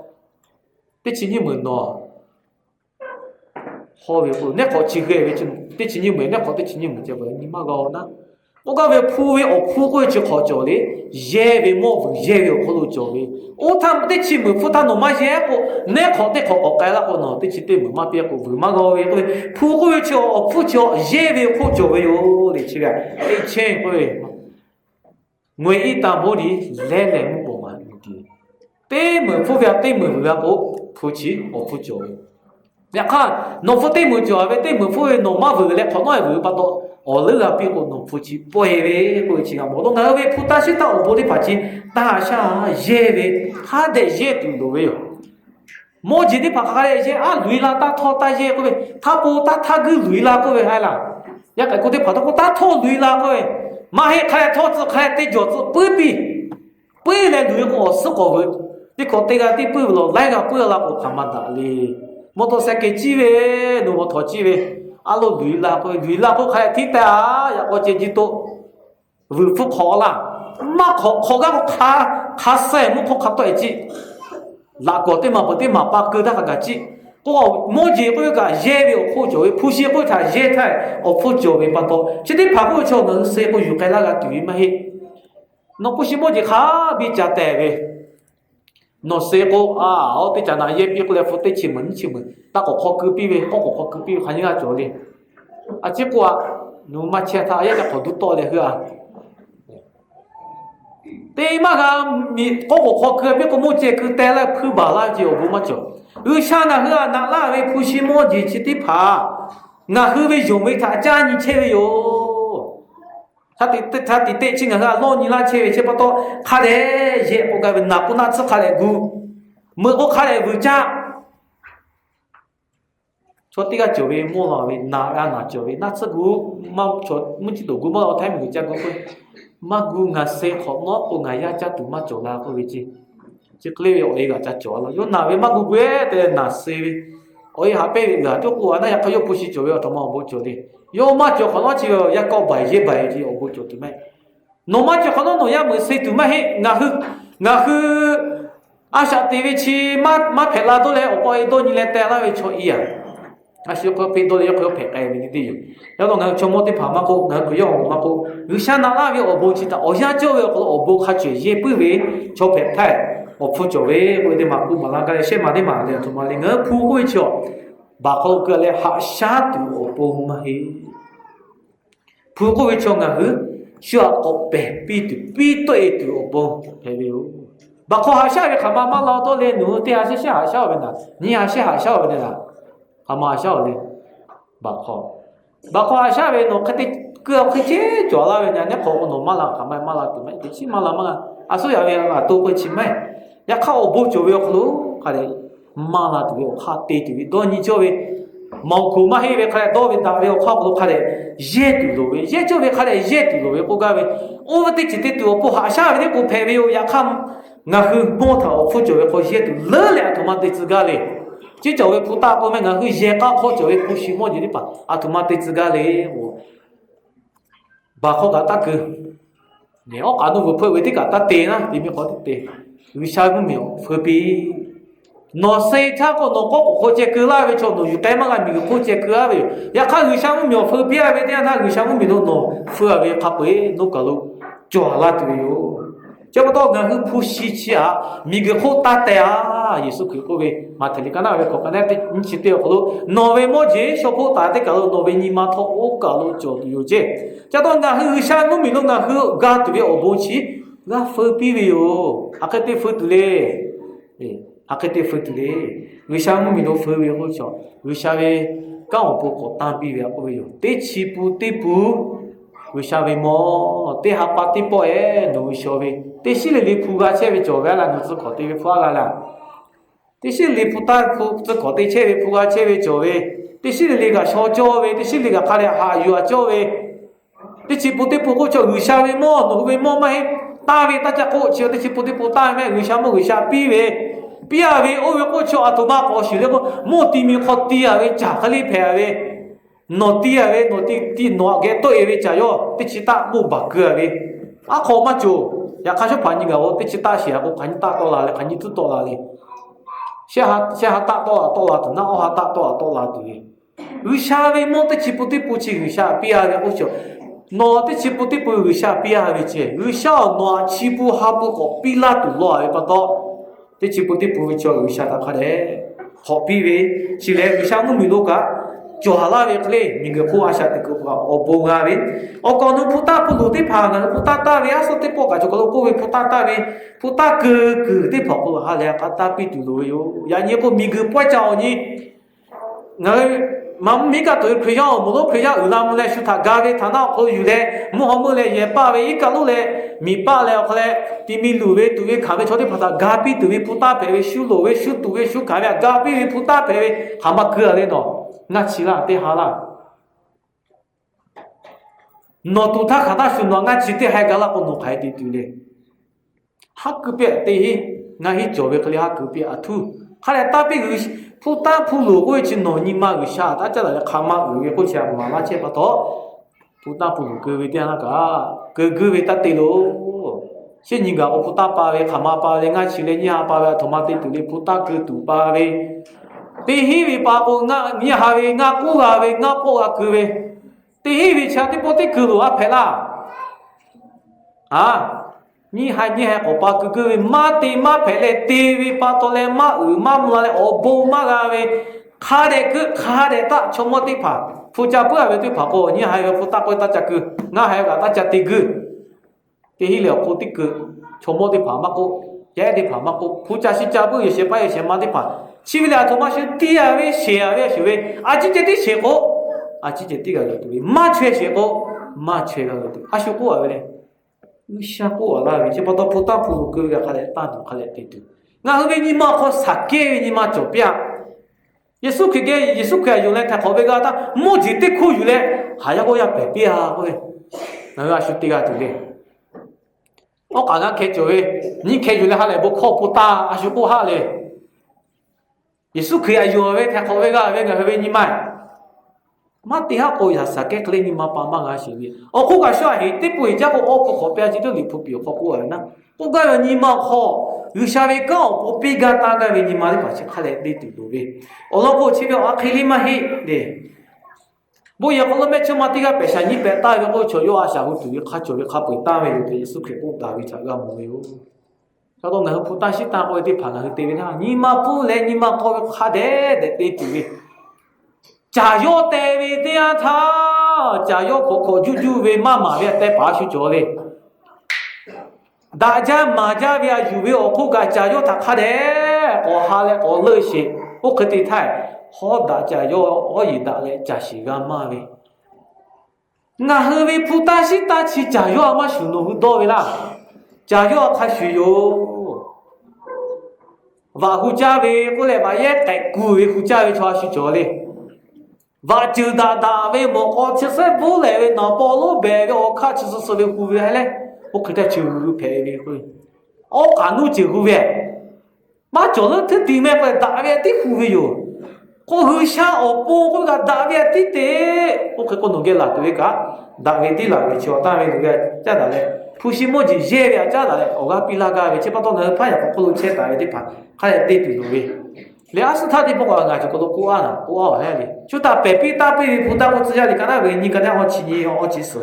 對起你門咯，好嘅不？那可只個為就對起你門，那可對起你門就為你乜個呢？我講為鋪位我鋪個就好做咧，嘢為冇會嘢為好做咧。我睇對起門鋪他弄乜嘢個，那可對可我改啦個喏，對起對門乜別個會乜個為個鋪個就我鋪就嘢為好做為喲，你知個？你聽個，我一旦冇你來冇講嘛，你對門鋪邊對門會個鋪起我鋪做。你看，農夫對門就係對門鋪農乜會咧，可能係會不到。我那個邊個農夫去不係為過去個，我都我為鋪大些到我哋發展大下嘢為，他的嘢都都為有。冇幾啲拍下嚟嘢啊，累啦打拖大嘢個位，他不打他個累啦個位係啦，一個嗰啲拍到個打拖累啦個位，馬係開拖子開對腳子不比，不嚟累個死個位，你個對個啲不落來個不啦個看乜打哩，摩托車嘅機位，你摩托機位。阿羅累啦個開鐵的啊，呀我自己都回復好啦，乜學個卡西冇學卡對子，嗱個啲嘛不啲嘛把佢得個子，我冇嘢嗰個嘢要好做，普西嗰條嘢太我好做嘅不多，即係拍嗰條能寫個預計那個對嘛係，我不是冇嘢卡比較大嘅。nó sẽ có ở đây chẳng là gì biết là phụ tây chỉ mình ta có khó cứ biết có khó cứ biết hay như là chỗ đi chỉ qua nếu mà chia thay là có đủ to để hứa thế mà cái mi có khó cứ biết có một chế cứ té là cứ bảo là chỉ ở bố mà chỗ sang là hứa nãy là về phụ sĩ mua gì chỉ tiếp phá ngã hứa về dùng về thả cha như thế về yo他的这个哈，老你那去不到，看来也不该问哪不哪次看来过，没我看来过家， cho tí cái chỗ về mua là về nà chỗ về nà sức gu mà cho muốn chỉ đồ gu mà ở thay mình chắc có mà gu ngà xe khó nó có ngà ya chắc tụi mà chỗ là có vị trí chỉ cái liệu ấy cả chắc chỗ là yo nà về mà gu về thì nà xe về ôi hạ bé là chỗ của anh ya có bút chỗ về ở mà bút chỗ đi yo mà chỗ khó nó chỉ ya có bài gì ở bút chỗ tụi mày nó mà chỗ khó nó ya mới xe tụi mày hết ngà hư à sao TV chi mà phải là tôi lấy ở coi tôi nhìn lên tay là về chỗ ý à 아시오 커피 돌려 그 백가에 미디요. 야도 나 저모데 파마고 나 그요 마고 유샤나라비 어보지다 어샤죠에 그 어보 같이 예쁘게 저 백탈 어푸죠에 그데 마고 말라가에 셰마데 마데 도말링어 푸고이죠. 바코 그래 하샤도 어보마히 푸고이죠가 그 쇼고 베비도 비도에도 어보 베비요. 바코 하샤에 가마마라도 레 누데 하샤 하샤베나 니 하샤베나 mà sao vậy bà kho sao vậy nó cái cưa cái chế chỗ là vậy nhá khó nó mà là cái mà là tụi mày thì chỉ mà à số vậy là tôi cái chỉ mày nhá khâu bố chỗ vậy luôn cái đấy mà là tụi khá tê tụi tôi như chỗ vậy màu cũ mà hay vậy cái đó vậy ta vậy khâu luôn cái đấy dễ tụi vậy dễ chỗ vậy cái đấy dễ tụi vậy cố cái vậy ô vậy chỉ tụi bố hạ sao vậy bố phải vậy ya khăm ngã hư bố thảo phụ chỗ vậy có dễ tụi lỡ lẹ tụi mà tụi tự cái này chỉ cho về phụ ta của mình là cái gì cả khó cho về phụ sĩ mua gì đi bảo à tụi mà tự tự cái này bà khó cả ta cứ nếu cả nó vừa phơi với tất cả ta tiền á thì mới có được tiền vì sao cũng nhiều phơi bị nó xây cha có nó có khó chế cứ lại với cho nó cái mà cái mình khó chế cứ lại với ya khai vì sao cũng nhiều phơi bị với thế nào vì sao cũng mình nó phơi với khắp với nó cả lúc cho là tụi yếu cho bắt đầu người phụ sĩ chi à mình cái khó ta tệ à 예수 그리스도의 마텔리카나 왜 거기에 인치되어 고 노베 뭐지 쇼포 다데 가로 노베니마 토오 가로 조디오제 자동가 흐샤노 미노가 흐가 되게 오보치 가 퍼피비요 아케테 퍼들레 예 아케테 퍼들레 의샤노 미노 퍼비요 저 의샤베 까오보 고탄비비야 오요 데치부 데부 의샤베 뭐 데하파티포에 노쇼베 데실레리 푸가체베 조가라 누스 코테베 푸아가라这些里不但不这搞对切为不搞切为作为，这些里个小作为，这些里个看来还有啊作为，这些不对不过叫有下为么，弄为么没大为大家过去，这些不对不大为有下么有下比为，比啊为我为过去啊都把过去那个莫地面好低啊为加克里排为，挪地啊为挪地挪个多为加哟，这些大不把个为，啊好嘛就，呀看说盘你个我这些大些我看你大多了，看你知多了嘞。下大多少的，那下大多少的，有下为么的起不对不起有下比啊的不少，哪的起不对不有下比啊的起，有下哪起不哈不好比拉多了也不到，的起不对不会叫有下的看嘞，好比为起来有下我没路个。就好了，为嘞，明个苦啊，下的个不好，不啊为，我讲侬不打不路的爬呢，不打打为啊，说的不个就个个为不打打为，不打个的跑过哈来，个打比路哟，呀你个明个不叫你，我们明个对亏要，我们亏要有那么来说他干为他那个有嘞，我们来也把为一个路嘞，米把来后来，地米路为对为看为朝的跑他干比对为不打白为修路为修对为修看为干比为不打白为，还嘛个嘞喏。那起了，对好了。那都他看到说那俺起的还搞了个弄海的对嘞，他隔壁对，俺去教会可里他隔壁啊土，后来大别个铺大铺路过去弄你妈个下，大家来看嘛个过去妈妈去不到，铺大铺路各位点那个，各位他对喽。现在个我铺大包位，看嘛包位，俺起来你下包位，他妈对对嘞，铺大个土包位。第一位把我你还为我过啊为我过啊各位，第一位抢的不得各路啊拍啦，啊，你还我把各位马的马拍来，第一位把到来马马木来哦不马个为，卡的大全部的拍，副驾不为对拍过，你还有副大过大家个，我还有个大家的个，第一了不的个，全部的拍马过，也的拍马过，副驾是驾不有些拍有些马的拍。起不了，他妈是第二位、第二位、学位，啊，这的学过，啊，这第个了对，马缺学过，马缺个了对，啊，学过了嘞，有学过了，就把到普通普个个开来打赌开来对对，我后面你妈好啥个你妈做别，耶稣可给耶稣可用来他口贝个他莫只得苦有嘞，还要我要白变啊喂，那个是第二种嘞。我刚刚开酒诶，你开酒嘞哈嘞不靠不大，还是不好嘞。耶稣可以用为他口贝个那个为你买。mà đi học coi là sao cái lên mà bằng bằng à xí đi, ô cô cái sao hết, tiếp bây giờ cô ô cô bây giờ chỉ được phụ biểu cô ấy na, cô cái là ni mà khó, người sao vậy cô, ô bây giờ ta cái ni mà đi bắt chước khai đi từ đầu đi, ô lo cô chỉ biết à khai mà hết đi, bây giờ cô mấy chỗ mà đi cái bây giờ ni bây ta cái cô chơi yo à sao cô tụi khai chơi khai bây ta về rồi thì số cái cô ta bị chả cái mồm yêu, sao đó người phụ ta sĩ ta cô đi phản là đi về thằng, ni mà phụ lên ni mà cô khai để đi từ về. chả yo tê về tê à tha, chả yo cô chú về mà về tê phá suy cho lên, đại gia mà gia về chú về ô cô cái chả yo thắc khá đấy, ô hà lệ ô lợi sĩ, ô cái gì thay, họ đại chả yo ô gì đại lệ chả sĩ cái mà về, ngã hơi về phụ ta sĩ ta chỉ chả yo mà sử dụng đồ về là, chả yo khai sử dụng, và phụ cha về cô lệ bà ye cái cùi về phụ cha về cho sử cho lên. và chữ đã về một con chiếc xe bố lệ về nó bỏ lô bè về ô khá chiếc xe về khu về hay lẽ ô khá chữ bè về khu ô cả nụ chữ khu về mà chỗ đó thứ tìm em phải đã về tí khu về rồi cô hư xa ô bố cô đã về tí tế ô khá con nụ ghé là tụi cả đã về tí là về chiều ta về nụ ghé chá đã lẽ phụ sĩ mô chỉ dễ về chá đã lẽ ô gá bí la gá về chế bắt đầu nó phải là cô lô chế đã về tí phá khá là tí tụi về lẽ是他的不管啊，就搞到过安了，过好海里，就他白比大白不大，我之前的跟他为你跟他我七年我几十，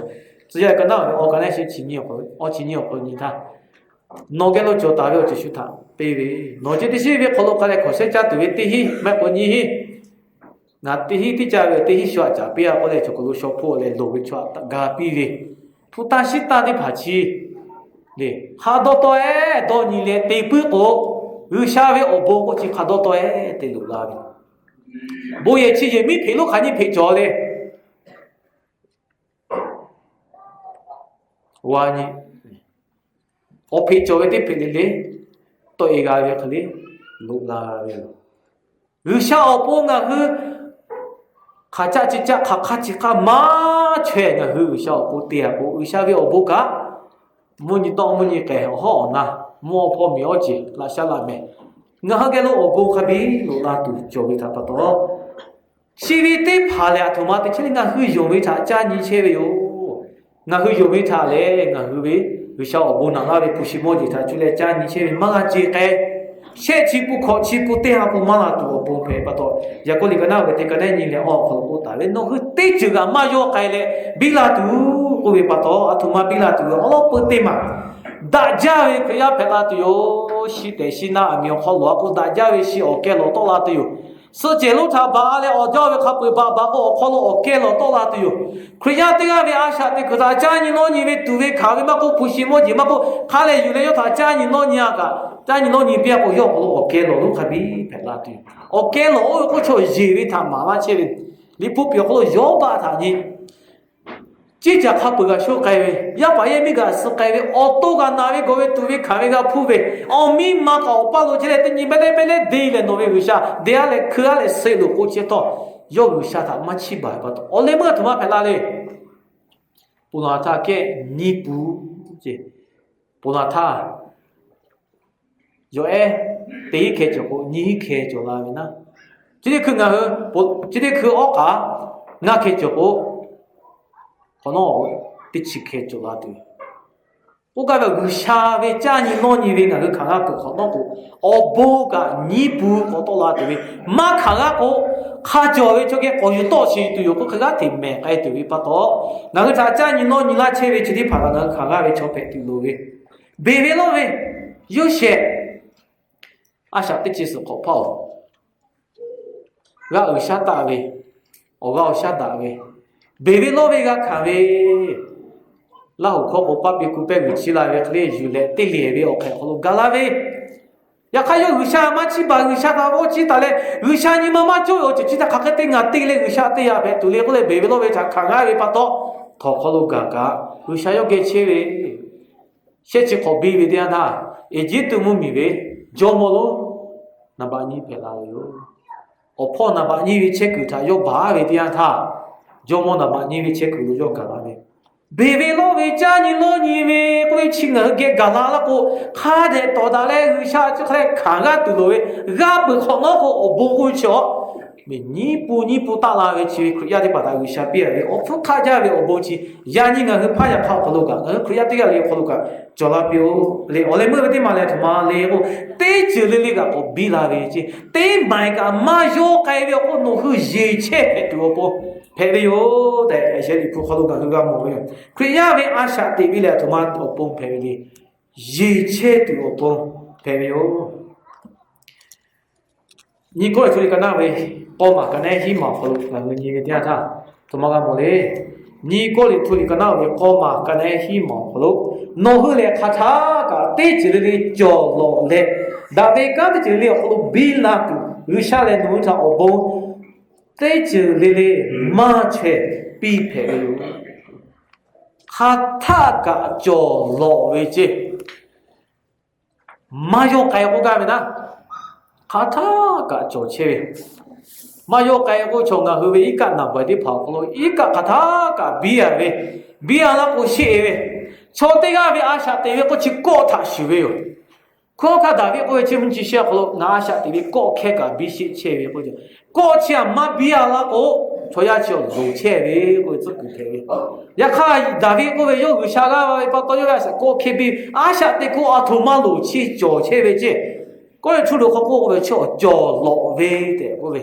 之前跟他我跟他些七年我七年我你他，那个了就大了就是他，白为，那这的是为可能跟他可是家对第一没关系，那第一的家为第一小家别过来就搞到小破来路为错，嘎比为，不但是他的爬起，嘞，哈多多哎，多你嘞对不过。ư xa với ô bố có chỉ khá đô tôi để lũ la đi bố ye chỉ ye mi phê lúc khá ni phê cho le wa ni ô phê cho với phê le tôi ga về khali lũ la về ư xa ô bố ngà hư khá cha chỉ cha khá chỉ khá má chuyện ngà hư xa ô bố tiệt bố ư xa với ô bố cả muốn như tao muốn như cái họ na mua po miêu chỉ là sao làm mẹ ngã cái lỗ bố khai bí lỗ là tụi cho bị thằng đó CVT phá lệ thằng mà thì ngã hư dùng với thằng cha như thế vậy ngã hư dùng với thằng lệ ngã hư với sao bố nàng về phụ sĩ mua gì thằng chú lệ cha như thế mà ngã chỉ cái sẽ chỉ phụ khó chỉ phụ tê học mà là tụi bố phải bắt đầu giờ có lý cái nào cái này như lệ họ không có tài nó hư tê chữ mà vô cái lệ bị là tụi cô bị bắt đầu thằng mà bị là tụi họ bố tê mà đại gia về cái phải là tụi sĩ để sĩ na miêu khó lúa cũng đại gia về sĩ ở cái lúa to là tụi sự chế lúa thà bà lại ở gia về khắp bưởi bà có khó lúa ở cái lúa to là tụi khi nhà tụi về ăn sáng thì cái đại gia như nó như về tụi về khá về mà có phụ sĩ mua gì mà có khá làอยู่เลยđại gia như nó như cả gia như nó như bây có dùng lúa ở cái lúa khá bị phải là tụi ở cái lúa có chỗ gì về thà mà chế về lý phụ biểu có dùng ba thà như chỉ chắc khắp bữa cái số cái về, ya phải em cái số cái về, ô tô cái nào về, gọi tụi về khai cái phụ về, ông mình mà có bao nhiêu tiền thì nhìn bên đây đi lên nói về sao, đi lên khơi lên xây được cố chế to, yêu về sao ta mà chỉ bài bắt, ông lấy cái thằng mà phải là đấy, bữa nào ta cái nhị bù gì, bữa nào ta, rồi第一开就好，二开就来面呐，这个去那个，不，这个去我家，那开就好。可能第七开就拉对，我感觉下回家里老年人那个看下不可能不，哦不个你不我都拉对，马看下个看教育这个我有多些都有个看下对面哎对不到，那个在家里老年拉车位这里爬到那个看下位桥北对路位，北位路位有些，啊晓得就是可怕了，我二下大位，我二下大位。Baby lo về cái khám về, lão khó có bắt bị cụ bé bị chỉ lại về cái gì lệ, tê lệ về ok, họ gà la về, ya khai yo usha mà chỉ bảo usha ta vô chỉ ta lệ, usha ni mà cho yo chỉ ta khắc cái tên ngắt tê lệ usha tê ya về, tụi lệ cái lệ baby lo về chả kháng ai về bắt đó, thọ họ gà, usha yo cái chế về, sẽ chỉ có bị về đây na, e chỉ tụi mình về, cho mồ lo, na bạn ni phải lao yo, 我破那把你为切口他要把为这样他，要么那把你为切口要干嘛呢？别为老为家你老你为过亲儿给干啦了个，看的到达来有下就来看看都为，俺不好那个我不会瞧。你不打拉为去，可也得把它有下别为，我不看家为我不去，呀你俺怕呀跑跑路个，可也得要来跑路个，叫他比如来我来没得嘛来他妈来我，对着那个我比拉为去，对买个马要改为我弄个热切对不？配的哟，对，而且你不跑路个那个么样，可也为阿下对为了他妈我不配的，热切对我不配的哟。你过来处理个那位，我嘛个那希望好，那个你个点啥，他妈个么嘞？你过来处理个那位，我嘛个那希望好，弄回来咔嚓个对起来的角落来，那边干的起来好比那个，有下来弄上我帮，对起来的马车比配的哟，咔嚓个角落位置，马要开我干没呢？卡塔个做切，马要改个从那后边一个那边的跑过来，一个卡塔个比啊喂，比啊那个些喂，从这个喂阿下这边过去搞他修喂哟，搞他那边过去我们去下过来，阿下这边搞开个比些切喂过去，搞起马比啊那个，所以就路切喂过去个切喂，也看那边过去有下个喂，把到有个是搞开比阿下这个阿头马路去做切喂去。过来除了好过我们叫老味的，我们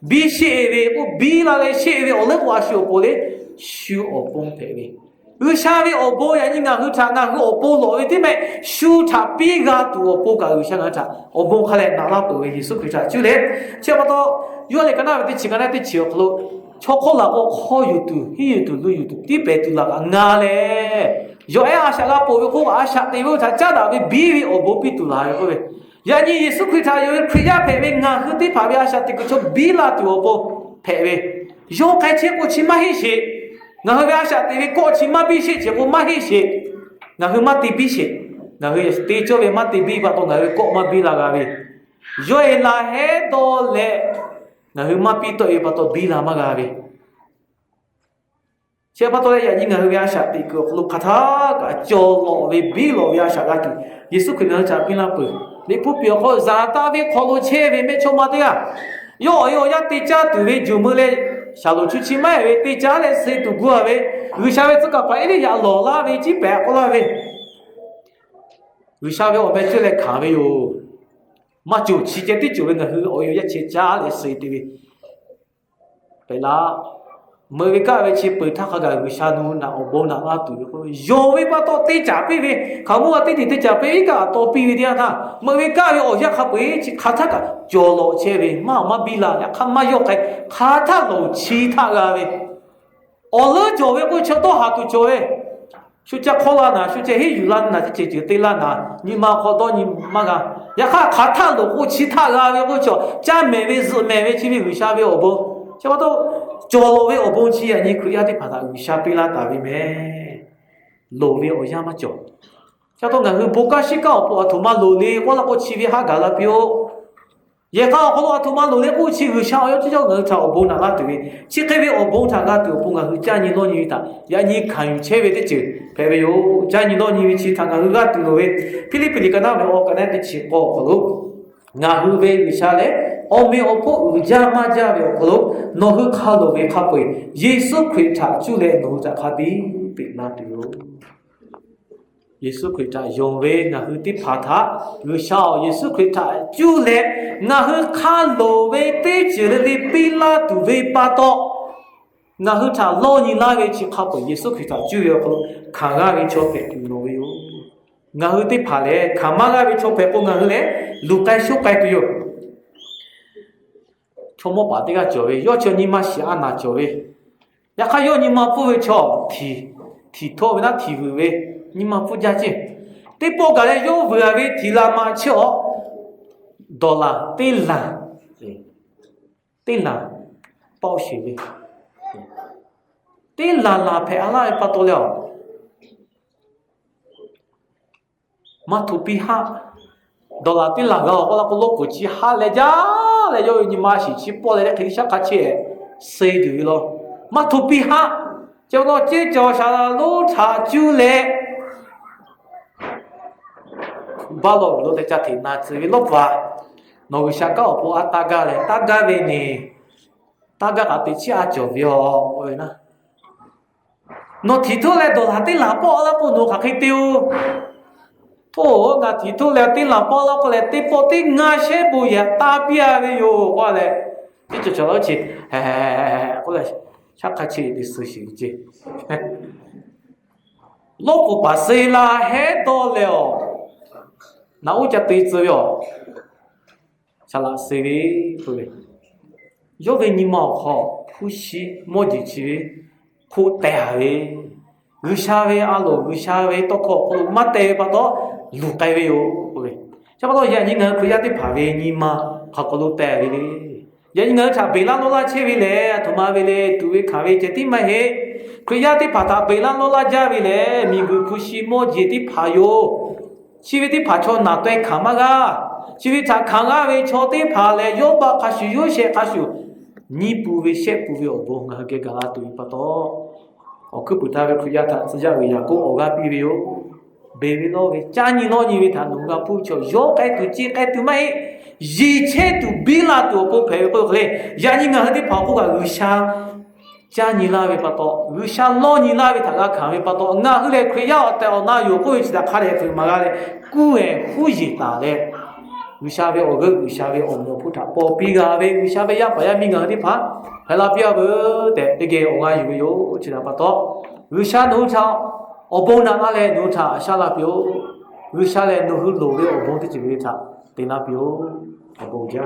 比些味，我比那个些味，我那话修过来修我崩配味，有下味我包呀，你讲好茶，俺我包老味的没修茶比个多，我包个有香个茶，我包下来拿那不味的手可茶，就来，差不多原来跟那的吃个那的吃好，吃好了我好有多，有多路有多，地白多那个伢嘞，有哎阿下个包味好，阿下对味茶加大味比味我包比多来个味。呀，你耶稣基督有亏呀配备，俺和对旁边下这个叫比拉多不配备，要开车过去买一些，俺和边下这个过去买比些，结果买一些，俺和买对比些，俺和对这边买对比吧，都俺和过买比拉个呗，要拉很多嘞，俺和买比多一把都比拉嘛个呗。siapa tahu ya ni ngah biasa ti ke lu kata ka jolo we bi lo biasa ka tu yesu kena capin apa ni pu pio ko zata we ko lo che we me choma de ya yo ya ti cha tu we jumule sha lo chu chi mai we ti cha le se tu gu we lu sha we ka pa ni ya lo la we ji ba ko la we lu sha we o me che le ka we yo ma ju chi je ti ju we ngah o yo ya che cha le se ti we pe la mereka wajib bertak agar wisanu nak obong nak atu. Jowi pato te capi we, kamu ati te capi ka topi we dia ta. Mereka we oja kapi kata ka jolo cewe mama bila ya kama yo kai kata lo cita ga we. Ola jowe ko choto hatu jowe. Suca kola na, suca he yulan na, je te la na, ni ma kodo ni ma ga. Ya kata lo ko cita ga we ko cho, ja me we zi me we chi we wisha we obong. siapa tahu jolo we obong chi ya ni kriya de pada wisha pila ta we me lo we o ya ma jo siapa tahu ngang boka shi ka po atuma lo le ko la ko chi we ha ga la pyo ye ka ko lo atuma lo le ko chi wisha yo chi jo ngang cha obong na la tu we chi ke we obong ta ga tu obong ga hu ja ni lo ni ta ya ni kan yu che we de chi pe we yo ja ni lo ni we chi ta ga hu ga tu lo we pili ka na we o ka na de chi ko ko lo nga hu we wisha le Ome opo ujama jawe okolo nohu khalo we khapoi Yesu Christa chule no ja khabi pikna tiyo Yesu Christa yongwe na hu ti phatha yu shao Yesu Christa chule na hu khalo we te chile li pila tu we pato na hu tha lo ni la we chi khapoi Yesu Christa chule okolo khaga we chope no we yo na hu ti phale khamaga we chope ko na hu le lukai shu kai tu yo 초모 바디가 저we 요cho 니마 시아나 저we 약하 요 니마 부we 쳐 티토 왜나 티부we 니마 부자지 띠뽀 가래 요 부야we 티라마 쳐 dollar 띠라 바오시we 띠라라 페 알아에 빠돌려 마투피하 ဒေါ်လာတင်လာတော့ကိုလိုကိုချီဟာလေကြလေယောညီမရှိချီပေါ်လေခိရှာခချေစေးတယ်လို့မထူပီဟာကျော်တော့ကြေကြော်ရှာလို့ချာကျူးလေဘာလို့တဲ့ချတင်နာချီလို့ပါနော်ရှာကောပေါ်အတာကလေတာကပဲနေတာကတိချာကြော်ပြောဟိုနော်နော်တီထိုလေဒေါ်လာတင်လာပေါ်လာပေါ်နော်ခခိတေโอ้งาที่ทุแล้วติหลับปอแล้วก็เลยติปอติงาเชบุยตาเปียไปอยู่ว่าเลยที่จะแล้วจิก็เลยชักกะชิดิสุชิจิลบอุปเสลาเฮโตแล้วนาอุจะติซอยู่ฉลาดสิพูดยกเว้นนิมอขอผู้ชิโมจิชิผู้แต่เวกุชาเวอาโลกุชาเวตโคโคมาเตปะโตလူကိုင်ဝေယောဟုတ်လေချက်တော့ရန်ကြီးငါခရရတဲ့ဖာဝေညီမခကလို့တဲ့လေရန်ကြီးငါချဘေလာလောလာချေပြီလေထမဝေလေတူဝေခါဝေချက်တိမဟေခရရတဲ့ဖာတာဘေလာလောလာကြပြီလေမိဂုခုရှိမောဂျေတိဖာယောชีวิตที่ผาชนาตัวขามาก็ชีวิตจากขังอาเวชอติผาเลยโยบะคาชิโยเชคาชินี่ปูเวเชปูเวอบงาเกกาตุยปะโตอคือปุตตะเวคุยะทะสยะเวยาโกออกาปีเวโยเบบิโลเวจานีโนนีเวทานุงาผู้ชโยไกตุจิไกตุไม่ยีเชตุบิลาตุโปเพโปเคยานีงาที่ผาผู้กะอุชาจานีลาเวปะโตอุชาโลนีลาเวทากะขังเวปะโตงาอุเลคุยะแต่อนาโยโกอิจิตะคาเลฟุมากะเลกูเอฮูยิตาเลอุชาเวโอกะอุชาเวอมโนพุทธะปอปีกาเวอุชาเวยะปะยะมิงาที่ผาဟလာပြဘတဲ့တကယ်အောင်ကယူရောချစ်တာပတ်တော့ဝိရှာနိုးချောင်းအဘုံနာကလည်းနိုးချအရှာလာပြောဝိရှာလည်းနိုးဟုလိုပဲအဘုံတိချီဝိထတင်လာပြောအဘုံကြ